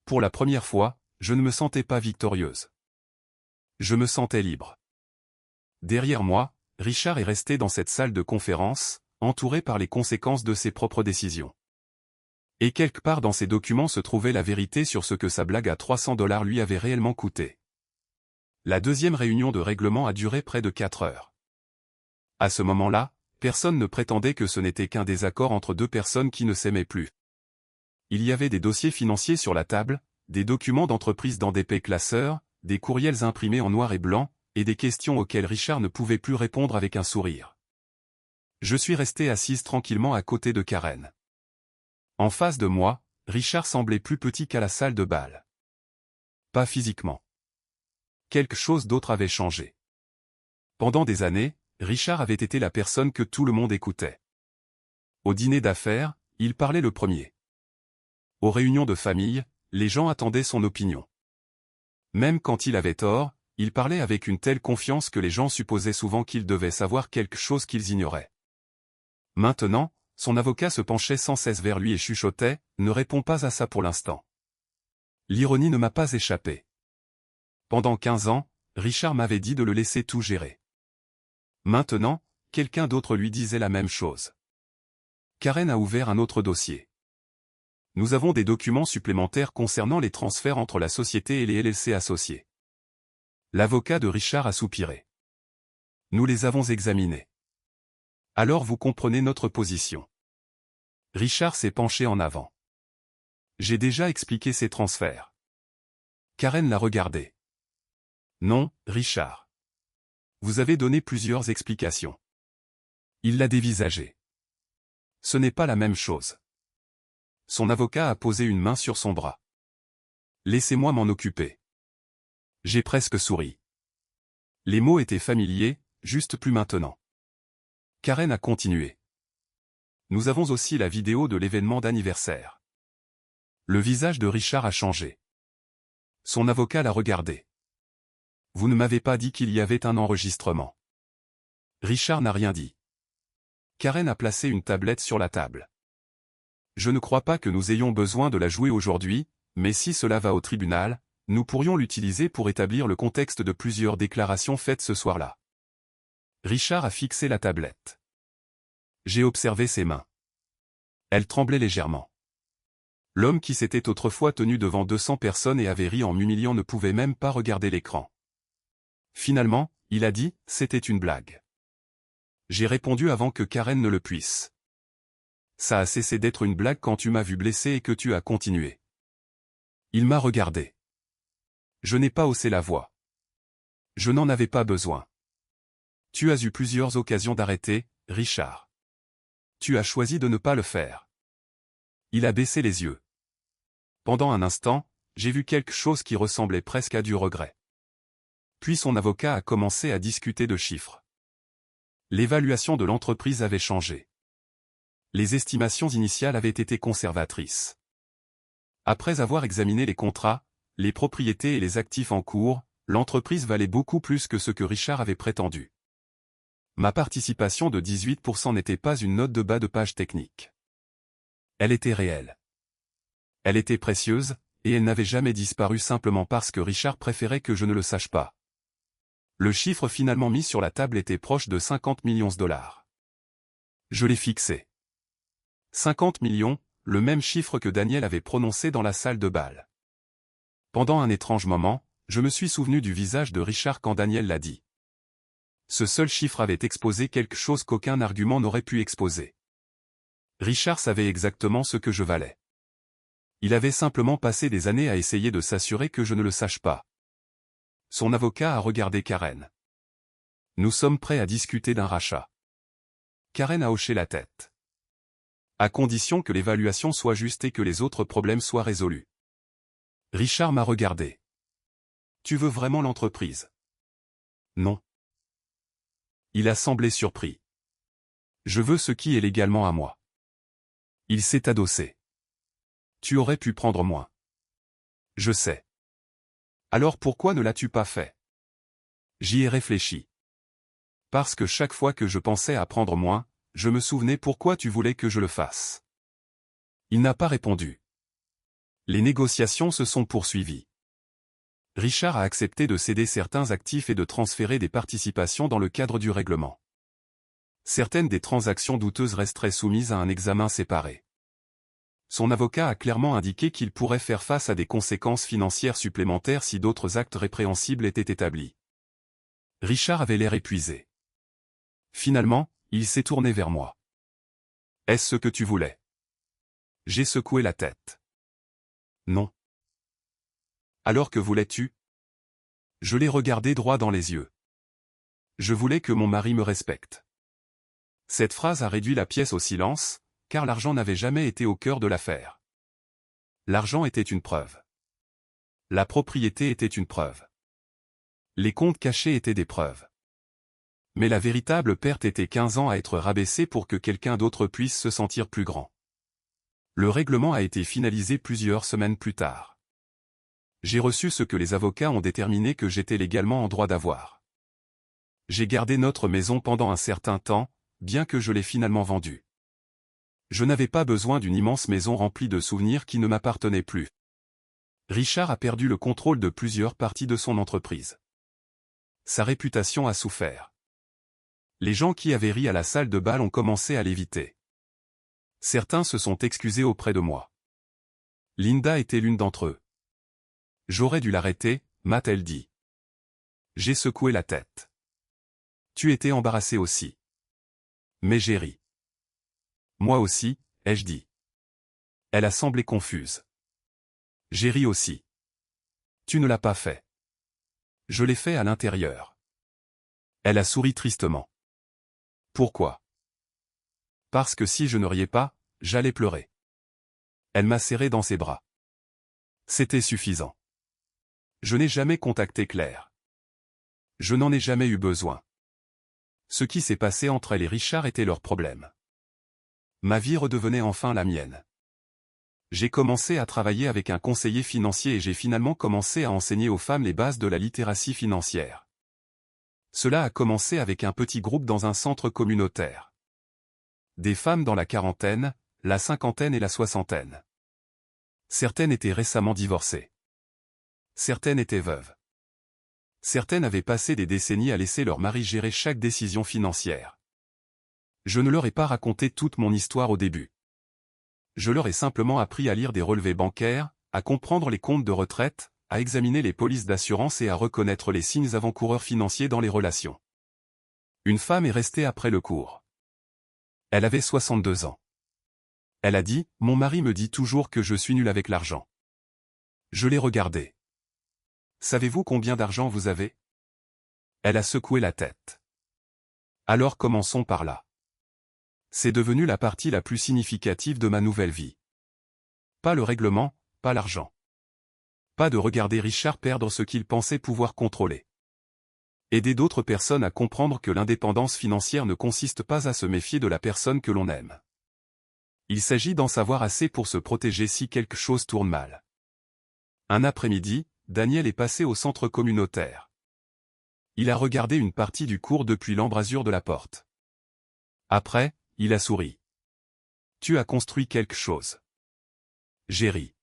Pour la première fois, je ne me sentais pas victorieuse. Je me sentais libre. Derrière moi, Richard est resté dans cette salle de conférence, entouré par les conséquences de ses propres décisions. Et quelque part dans ces documents se trouvait la vérité sur ce que sa blague à $300 lui avait réellement coûté. La deuxième réunion de règlement a duré près de 4 heures. À ce moment-là, personne ne prétendait que ce n'était qu'un désaccord entre deux personnes qui ne s'aimaient plus. Il y avait des dossiers financiers sur la table, des documents d'entreprise dans des classeurs, des courriels imprimés en noir et blanc, et des questions auxquelles Richard ne pouvait plus répondre avec un sourire. Je suis resté assise tranquillement à côté de Karen. En face de moi, Richard semblait plus petit qu'à la salle de bal. Pas physiquement. Quelque chose d'autre avait changé. Pendant des années, Richard avait été la personne que tout le monde écoutait. Au dîner d'affaires, il parlait le premier. Aux réunions de famille, les gens attendaient son opinion. Même quand il avait tort, il parlait avec une telle confiance que les gens supposaient souvent qu'il devait savoir quelque chose qu'ils ignoraient. Maintenant, son avocat se penchait sans cesse vers lui et chuchotait, « Ne réponds pas à ça pour l'instant. » L'ironie ne m'a pas échappé. Pendant 15 ans, Richard m'avait dit de le laisser tout gérer. Maintenant, quelqu'un d'autre lui disait la même chose. Karen a ouvert un autre dossier. Nous avons des documents supplémentaires concernant les transferts entre la société et les LLC associés. L'avocat de Richard a soupiré. Nous les avons examinés. Alors vous comprenez notre position. Richard s'est penché en avant. J'ai déjà expliqué ces transferts. Karen l'a regardé. Non, Richard. Vous avez donné plusieurs explications. Il l'a dévisagé. Ce n'est pas la même chose. Son avocat a posé une main sur son bras. Laissez-moi m'en occuper. J'ai presque souri. Les mots étaient familiers, juste plus maintenant. Karen a continué. Nous avons aussi la vidéo de l'événement d'anniversaire. Le visage de Richard a changé. Son avocat l'a regardé. Vous ne m'avez pas dit qu'il y avait un enregistrement. Richard n'a rien dit. Karen a placé une tablette sur la table. Je ne crois pas que nous ayons besoin de la jouer aujourd'hui, mais si cela va au tribunal, nous pourrions l'utiliser pour établir le contexte de plusieurs déclarations faites ce soir-là. Richard a fixé la tablette. J'ai observé ses mains. Elles tremblaient légèrement. L'homme qui s'était autrefois tenu devant 200 personnes et avait ri en m'humiliant ne pouvait même pas regarder l'écran. Finalement, il a dit, c'était une blague. J'ai répondu avant que Karen ne le puisse. Ça a cessé d'être une blague quand tu m'as vu blessé et que tu as continué. Il m'a regardé. Je n'ai pas haussé la voix. Je n'en avais pas besoin. Tu as eu plusieurs occasions d'arrêter, Richard. Tu as choisi de ne pas le faire. Il a baissé les yeux. Pendant un instant, j'ai vu quelque chose qui ressemblait presque à du regret. Puis son avocat a commencé à discuter de chiffres. L'évaluation de l'entreprise avait changé. Les estimations initiales avaient été conservatrices. Après avoir examiné les contrats, les propriétés et les actifs en cours, l'entreprise valait beaucoup plus que ce que Richard avait prétendu. Ma participation de 18% n'était pas une note de bas de page technique. Elle était réelle. Elle était précieuse, et elle n'avait jamais disparu simplement parce que Richard préférait que je ne le sache pas. Le chiffre finalement mis sur la table était proche de 50 millions de dollars. Je l'ai fixé. 50 millions, le même chiffre que Daniel avait prononcé dans la salle de bal. Pendant un étrange moment, je me suis souvenu du visage de Richard quand Daniel l'a dit. Ce seul chiffre avait exposé quelque chose qu'aucun argument n'aurait pu exposer. Richard savait exactement ce que je valais. Il avait simplement passé des années à essayer de s'assurer que je ne le sache pas. Son avocat a regardé Karen. Nous sommes prêts à discuter d'un rachat. Karen a hoché la tête. À condition que l'évaluation soit juste et que les autres problèmes soient résolus. Richard m'a regardé. Tu veux vraiment l'entreprise? Non. Il a semblé surpris. Je veux ce qui est légalement à moi. Il s'est adossé. Tu aurais pu prendre moins. Je sais. Alors pourquoi ne l'as-tu pas fait? J'y ai réfléchi. Parce que chaque fois que je pensais à prendre moins, je me souvenais pourquoi tu voulais que je le fasse. Il n'a pas répondu. Les négociations se sont poursuivies. Richard a accepté de céder certains actifs et de transférer des participations dans le cadre du règlement. Certaines des transactions douteuses resteraient soumises à un examen séparé. Son avocat a clairement indiqué qu'il pourrait faire face à des conséquences financières supplémentaires si d'autres actes répréhensibles étaient établis. Richard avait l'air épuisé. Finalement, il s'est tourné vers moi. Est-ce ce que tu voulais? J'ai secoué la tête. Non. Alors que voulais-tu? Je l'ai regardé droit dans les yeux. Je voulais que mon mari me respecte. Cette phrase a réduit la pièce au silence, car l'argent n'avait jamais été au cœur de l'affaire. L'argent était une preuve. La propriété était une preuve. Les comptes cachés étaient des preuves. Mais la véritable perte était 15 ans à être rabaissée pour que quelqu'un d'autre puisse se sentir plus grand. Le règlement a été finalisé plusieurs semaines plus tard. J'ai reçu ce que les avocats ont déterminé que j'étais légalement en droit d'avoir. J'ai gardé notre maison pendant un certain temps, bien que je l'ai finalement vendue. Je n'avais pas besoin d'une immense maison remplie de souvenirs qui ne m'appartenaient plus. Richard a perdu le contrôle de plusieurs parties de son entreprise. Sa réputation a souffert. Les gens qui avaient ri à la salle de bal ont commencé à l'éviter. Certains se sont excusés auprès de moi. Linda était l'une d'entre eux. J'aurais dû l'arrêter, m'a-t-elle dit. J'ai secoué la tête. Tu étais embarrassé aussi. Mais j'ai ri. Moi aussi, ai-je dit. Elle a semblé confuse. J'ai ri aussi. Tu ne l'as pas fait. Je l'ai fait à l'intérieur. Elle a souri tristement. Pourquoi? Parce que si je ne riais pas, j'allais pleurer. Elle m'a serré dans ses bras. C'était suffisant. Je n'ai jamais contacté Claire. Je n'en ai jamais eu besoin. Ce qui s'est passé entre elle et Richard était leur problème. Ma vie redevenait enfin la mienne. J'ai commencé à travailler avec un conseiller financier et j'ai finalement commencé à enseigner aux femmes les bases de la littératie financière. Cela a commencé avec un petit groupe dans un centre communautaire. Des femmes dans la quarantaine, la cinquantaine et la soixantaine. Certaines étaient récemment divorcées. Certaines étaient veuves. Certaines avaient passé des décennies à laisser leur mari gérer chaque décision financière. Je ne leur ai pas raconté toute mon histoire au début. Je leur ai simplement appris à lire des relevés bancaires, à comprendre les comptes de retraite, à examiner les polices d'assurance et à reconnaître les signes avant-coureurs financiers dans les relations. Une femme est restée après le cours. Elle avait 62 ans. Elle a dit, mon mari me dit toujours que je suis nul avec l'argent. Je l'ai regardée. Savez-vous combien d'argent vous avez? Elle a secoué la tête. Alors commençons par là. C'est devenu la partie la plus significative de ma nouvelle vie. Pas le règlement, pas l'argent. Pas de regarder Richard perdre ce qu'il pensait pouvoir contrôler. Aider d'autres personnes à comprendre que l'indépendance financière ne consiste pas à se méfier de la personne que l'on aime. Il s'agit d'en savoir assez pour se protéger si quelque chose tourne mal. Un après-midi, Daniel est passé au centre communautaire. Il a regardé une partie du cours depuis l'embrasure de la porte. Après, il a souri. Tu as construit quelque chose. J'ai ri.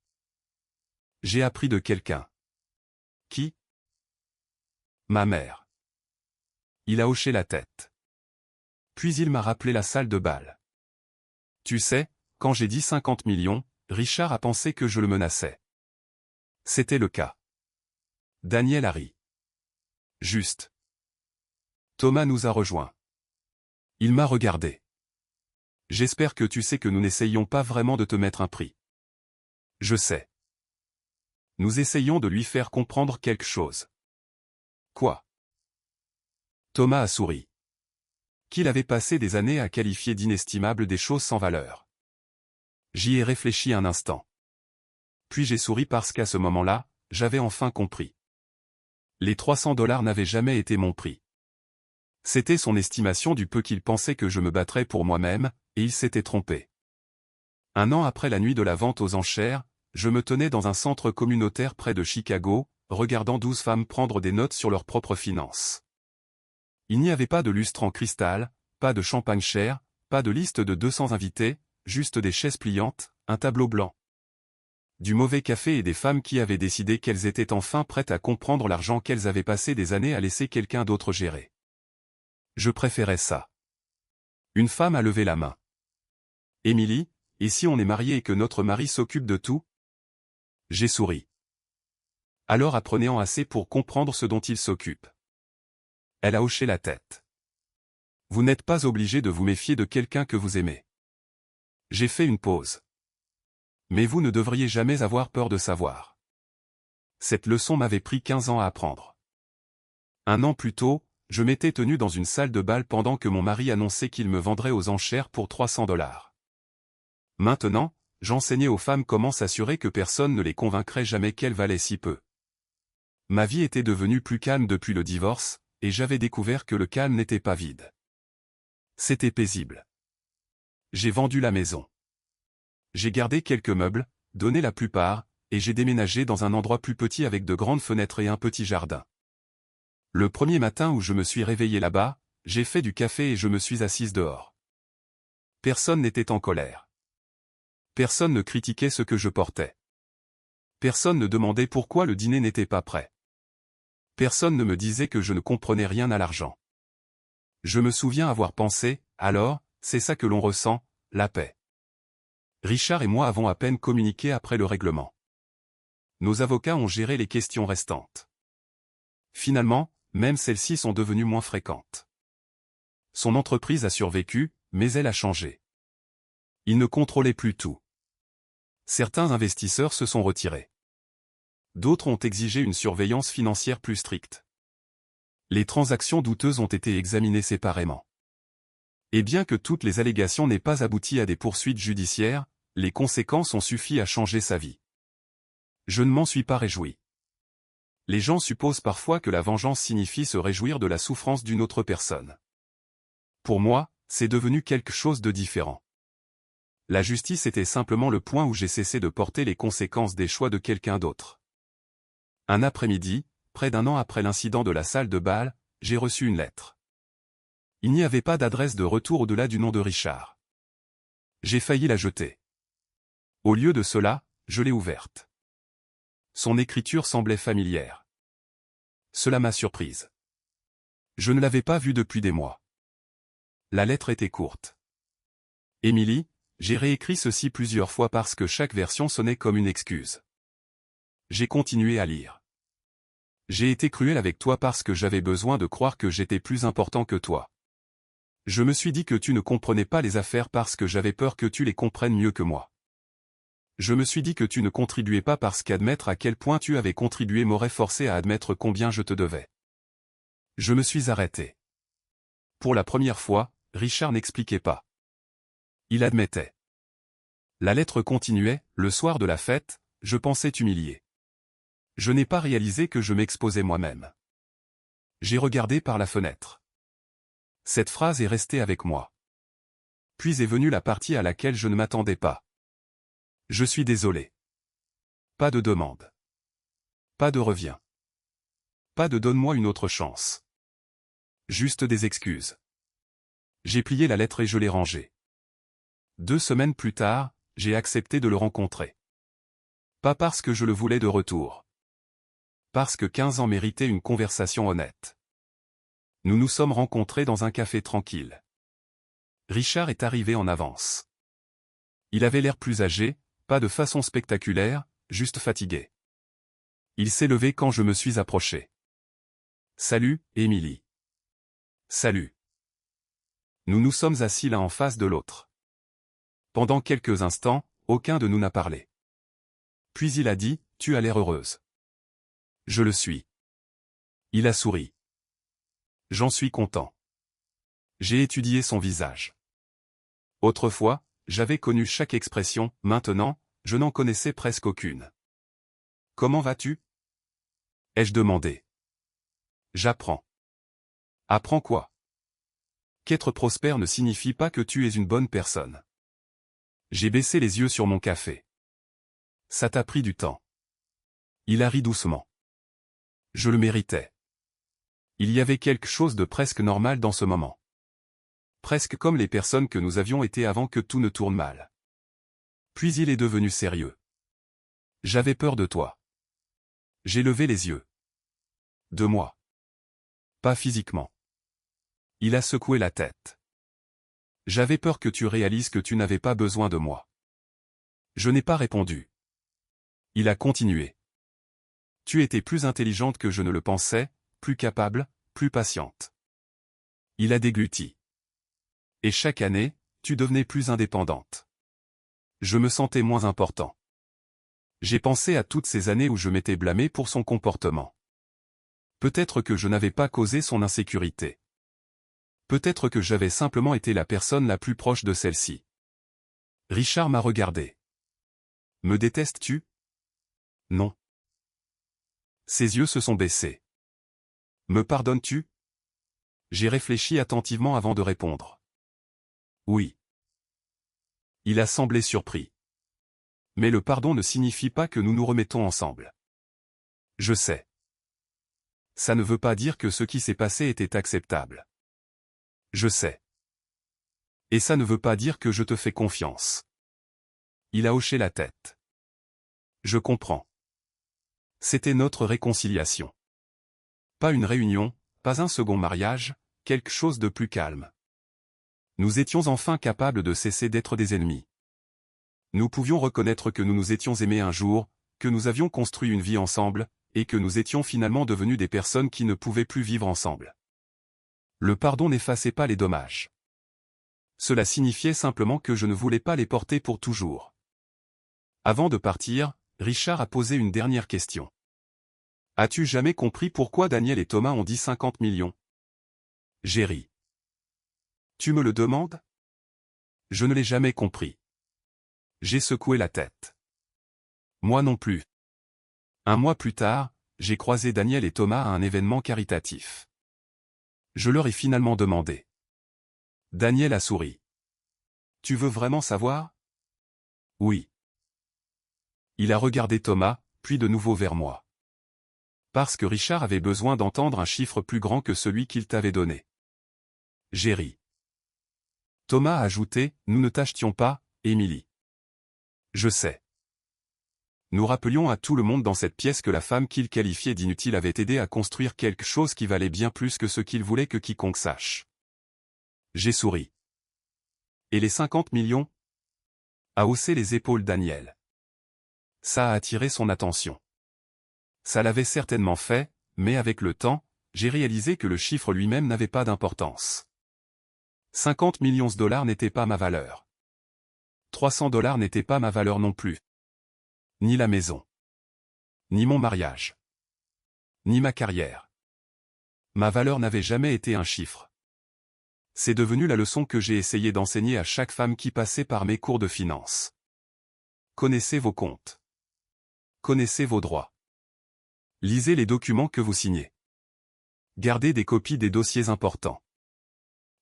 J'ai appris de quelqu'un. Qui? Ma mère. Il a hoché la tête. Puis il m'a rappelé la salle de bal. Tu sais, quand j'ai dit 50 millions, Richard a pensé que je le menaçais. C'était le cas. Daniel a ri. Juste. Thomas nous a rejoints. Il m'a regardé. J'espère que tu sais que nous n'essayons pas vraiment de te mettre un prix. Je sais. Nous essayons de lui faire comprendre quelque chose. Quoi? Thomas a souri. Qu'il avait passé des années à qualifier d'inestimables des choses sans valeur. J'y ai réfléchi un instant. Puis j'ai souri parce qu'à ce moment-là, j'avais enfin compris. Les $300 n'avaient jamais été mon prix. C'était son estimation du peu qu'il pensait que je me battrais pour moi-même, et il s'était trompé. Un an après la nuit de la vente aux enchères, je me tenais dans un centre communautaire près de Chicago, regardant 12 femmes prendre des notes sur leurs propres finances. Il n'y avait pas de lustre en cristal, pas de champagne cher, pas de liste de 200 invités, juste des chaises pliantes, un tableau blanc. Du mauvais café et des femmes qui avaient décidé qu'elles étaient enfin prêtes à comprendre l'argent qu'elles avaient passé des années à laisser quelqu'un d'autre gérer. Je préférais ça. Une femme a levé la main. Émilie, et si on est marié et que notre mari s'occupe de tout? J'ai souri. Alors apprenez-en assez pour comprendre ce dont il s'occupe. Elle a hoché la tête. Vous n'êtes pas obligé de vous méfier de quelqu'un que vous aimez. J'ai fait une pause. Mais vous ne devriez jamais avoir peur de savoir. Cette leçon m'avait pris 15 ans à apprendre. Un an plus tôt, je m'étais tenu dans une salle de bal pendant que mon mari annonçait qu'il me vendrait aux enchères pour $300. Maintenant, j'enseignais aux femmes comment s'assurer que personne ne les convaincrait jamais qu'elles valaient si peu. Ma vie était devenue plus calme depuis le divorce, et j'avais découvert que le calme n'était pas vide. C'était paisible. J'ai vendu la maison. J'ai gardé quelques meubles, donné la plupart, et j'ai déménagé dans un endroit plus petit avec de grandes fenêtres et un petit jardin. Le premier matin où je me suis réveillé là-bas, j'ai fait du café et je me suis assise dehors. Personne n'était en colère. Personne ne critiquait ce que je portais. Personne ne demandait pourquoi le dîner n'était pas prêt. Personne ne me disait que je ne comprenais rien à l'argent. Je me souviens avoir pensé, alors, c'est ça que l'on ressent, la paix. Richard et moi avons à peine communiqué après le règlement. Nos avocats ont géré les questions restantes. Finalement, même celles-ci sont devenues moins fréquentes. Son entreprise a survécu, mais elle a changé. Il ne contrôlait plus tout. Certains investisseurs se sont retirés. D'autres ont exigé une surveillance financière plus stricte. Les transactions douteuses ont été examinées séparément. Et bien que toutes les allégations n'aient pas abouti à des poursuites judiciaires, les conséquences ont suffi à changer sa vie. Je ne m'en suis pas réjoui. Les gens supposent parfois que la vengeance signifie se réjouir de la souffrance d'une autre personne. Pour moi, c'est devenu quelque chose de différent. La justice était simplement le point où j'ai cessé de porter les conséquences des choix de quelqu'un d'autre. Un après-midi, près d'un an après l'incident de la salle de bal, j'ai reçu une lettre. Il n'y avait pas d'adresse de retour au-delà du nom de Richard. J'ai failli la jeter. Au lieu de cela, je l'ai ouverte. Son écriture semblait familière. Cela m'a surprise. Je ne l'avais pas vue depuis des mois. La lettre était courte. Émilie, j'ai réécrit ceci plusieurs fois parce que chaque version sonnait comme une excuse. J'ai continué à lire. J'ai été cruel avec toi parce que j'avais besoin de croire que j'étais plus important que toi. Je me suis dit que tu ne comprenais pas les affaires parce que j'avais peur que tu les comprennes mieux que moi. Je me suis dit que tu ne contribuais pas parce qu'admettre à quel point tu avais contribué m'aurait forcé à admettre combien je te devais. Je me suis arrêté. Pour la première fois, Richard n'expliquait pas. Il admettait. La lettre continuait, le soir de la fête, je pensais t'humilier. Je n'ai pas réalisé que je m'exposais moi-même. J'ai regardé par la fenêtre. Cette phrase est restée avec moi. Puis est venue la partie à laquelle je ne m'attendais pas. Je suis désolé. Pas de demande. Pas de reviens. Pas de donne-moi une autre chance. Juste des excuses. J'ai plié la lettre et je l'ai rangée. 2 semaines plus tard, j'ai accepté de le rencontrer. Pas parce que je le voulais de retour. Parce que 15 ans méritaient une conversation honnête. Nous nous sommes rencontrés dans un café tranquille. Richard est arrivé en avance. Il avait l'air plus âgé, pas de façon spectaculaire, juste fatigué. Il s'est levé quand je me suis approché. Salut, Émilie. Salut. Nous nous sommes assis l'un en face de l'autre. Pendant quelques instants, aucun de nous n'a parlé. Puis il a dit, tu as l'air heureuse. Je le suis. Il a souri. J'en suis content. J'ai étudié son visage. Autrefois, j'avais connu chaque expression, maintenant, je n'en connaissais presque aucune. Comment vas-tu? Ai-je demandé. J'apprends. Apprends quoi? Qu'être prospère ne signifie pas que tu es une bonne personne. J'ai baissé les yeux sur mon café. Ça t'a pris du temps. Il a ri doucement. Je le méritais. Il y avait quelque chose de presque normal dans ce moment. Presque comme les personnes que nous avions été avant que tout ne tourne mal. Puis il est devenu sérieux. J'avais peur de toi. J'ai levé les yeux. De moi. Pas physiquement. Il a secoué la tête. J'avais peur que tu réalises que tu n'avais pas besoin de moi. Je n'ai pas répondu. Il a continué. Tu étais plus intelligente que je ne le pensais, plus capable, plus patiente. Il a dégluti. Et chaque année, tu devenais plus indépendante. Je me sentais moins important. J'ai pensé à toutes ces années où je m'étais blâmé pour son comportement. Peut-être que je n'avais pas causé son insécurité. Peut-être que j'avais simplement été la personne la plus proche de celle-ci. Richard m'a regardé. Me détestes-tu? Non. Ses yeux se sont baissés. Me pardonnes-tu? J'ai réfléchi attentivement avant de répondre. Oui. Il a semblé surpris. Mais le pardon ne signifie pas que nous nous remettons ensemble. Je sais. Ça ne veut pas dire que ce qui s'est passé était acceptable. Je sais. Et ça ne veut pas dire que je te fais confiance. Il a hoché la tête. Je comprends. C'était notre réconciliation. Pas une réunion, pas un second mariage, quelque chose de plus calme. Nous étions enfin capables de cesser d'être des ennemis. Nous pouvions reconnaître que nous nous étions aimés un jour, que nous avions construit une vie ensemble, et que nous étions finalement devenus des personnes qui ne pouvaient plus vivre ensemble. Le pardon n'effaçait pas les dommages. Cela signifiait simplement que je ne voulais pas les porter pour toujours. Avant de partir, Richard a posé une dernière question. As-tu jamais compris pourquoi Daniel et Thomas ont dit 50 millions? J'ai ri. Tu me le demandes? Je ne l'ai jamais compris. J'ai secoué la tête. Moi non plus. Un mois plus tard, j'ai croisé Daniel et Thomas à un événement caritatif. Je leur ai finalement demandé. Daniel a souri. Tu veux vraiment savoir? Oui. Il a regardé Thomas, puis de nouveau vers moi. Parce que Richard avait besoin d'entendre un chiffre plus grand que celui qu'il t'avait donné. J'ai ri. Thomas a ajouté, nous ne t'achetions pas, Émilie. Je sais. Nous rappelions à tout le monde dans cette pièce que la femme qu'il qualifiait d'inutile avait aidé à construire quelque chose qui valait bien plus que ce qu'il voulait que quiconque sache. J'ai souri. Et les 50 millions? A haussé les épaules Daniel. Ça a attiré son attention. Ça l'avait certainement fait, mais avec le temps, j'ai réalisé que le chiffre lui-même n'avait pas d'importance. 50 millions de dollars n'étaient pas ma valeur. 300 dollars n'étaient pas ma valeur non plus. Ni la maison. Ni mon mariage. Ni ma carrière. Ma valeur n'avait jamais été un chiffre. C'est devenu la leçon que j'ai essayé d'enseigner à chaque femme qui passait par mes cours de finance. Connaissez vos comptes. Connaissez vos droits. Lisez les documents que vous signez. Gardez des copies des dossiers importants.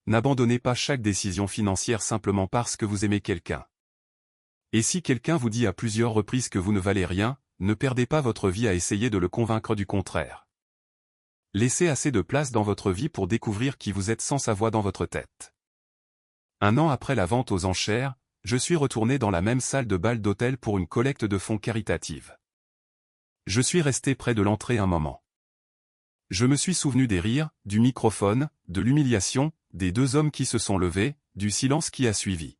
N'abandonnez pas chaque décision financière simplement parce que vous aimez quelqu'un. Et si quelqu'un vous dit à plusieurs reprises que vous ne valez rien, ne perdez pas votre vie à essayer de le convaincre du contraire. Laissez assez de place dans votre vie pour découvrir qui vous êtes sans sa voix dans votre tête. Un an après la vente aux enchères, je suis retourné dans la même salle de bal d'hôtel pour une collecte de fonds caritative. Je suis resté près de l'entrée un moment. Je me suis souvenu des rires, du microphone, de l'humiliation, des deux hommes qui se sont levés, du silence qui a suivi.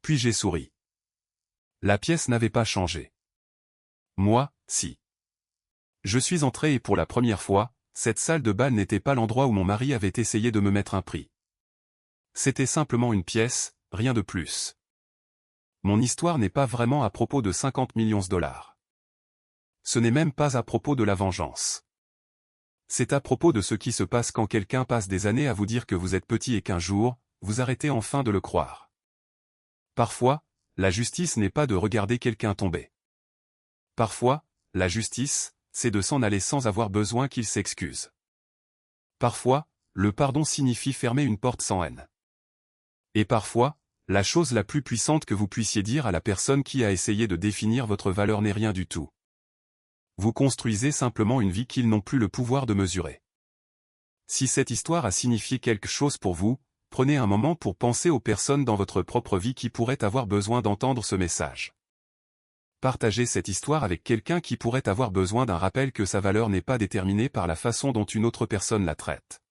Puis j'ai souri. La pièce n'avait pas changé. Moi, si. Je suis entré et pour la première fois, cette salle de bal n'était pas l'endroit où mon mari avait essayé de me mettre un prix. C'était simplement une pièce, rien de plus. Mon histoire n'est pas vraiment à propos de 50 millions de dollars. Ce n'est même pas à propos de la vengeance. C'est à propos de ce qui se passe quand quelqu'un passe des années à vous dire que vous êtes petit et qu'un jour, vous arrêtez enfin de le croire. Parfois, la justice n'est pas de regarder quelqu'un tomber. Parfois, la justice, c'est de s'en aller sans avoir besoin qu'il s'excuse. Parfois, le pardon signifie fermer une porte sans haine. Et parfois, la chose la plus puissante que vous puissiez dire à la personne qui a essayé de définir votre valeur n'est rien du tout. Vous construisez simplement une vie qu'ils n'ont plus le pouvoir de mesurer. Si cette histoire a signifié quelque chose pour vous, prenez un moment pour penser aux personnes dans votre propre vie qui pourraient avoir besoin d'entendre ce message. Partagez cette histoire avec quelqu'un qui pourrait avoir besoin d'un rappel que sa valeur n'est pas déterminée par la façon dont une autre personne la traite.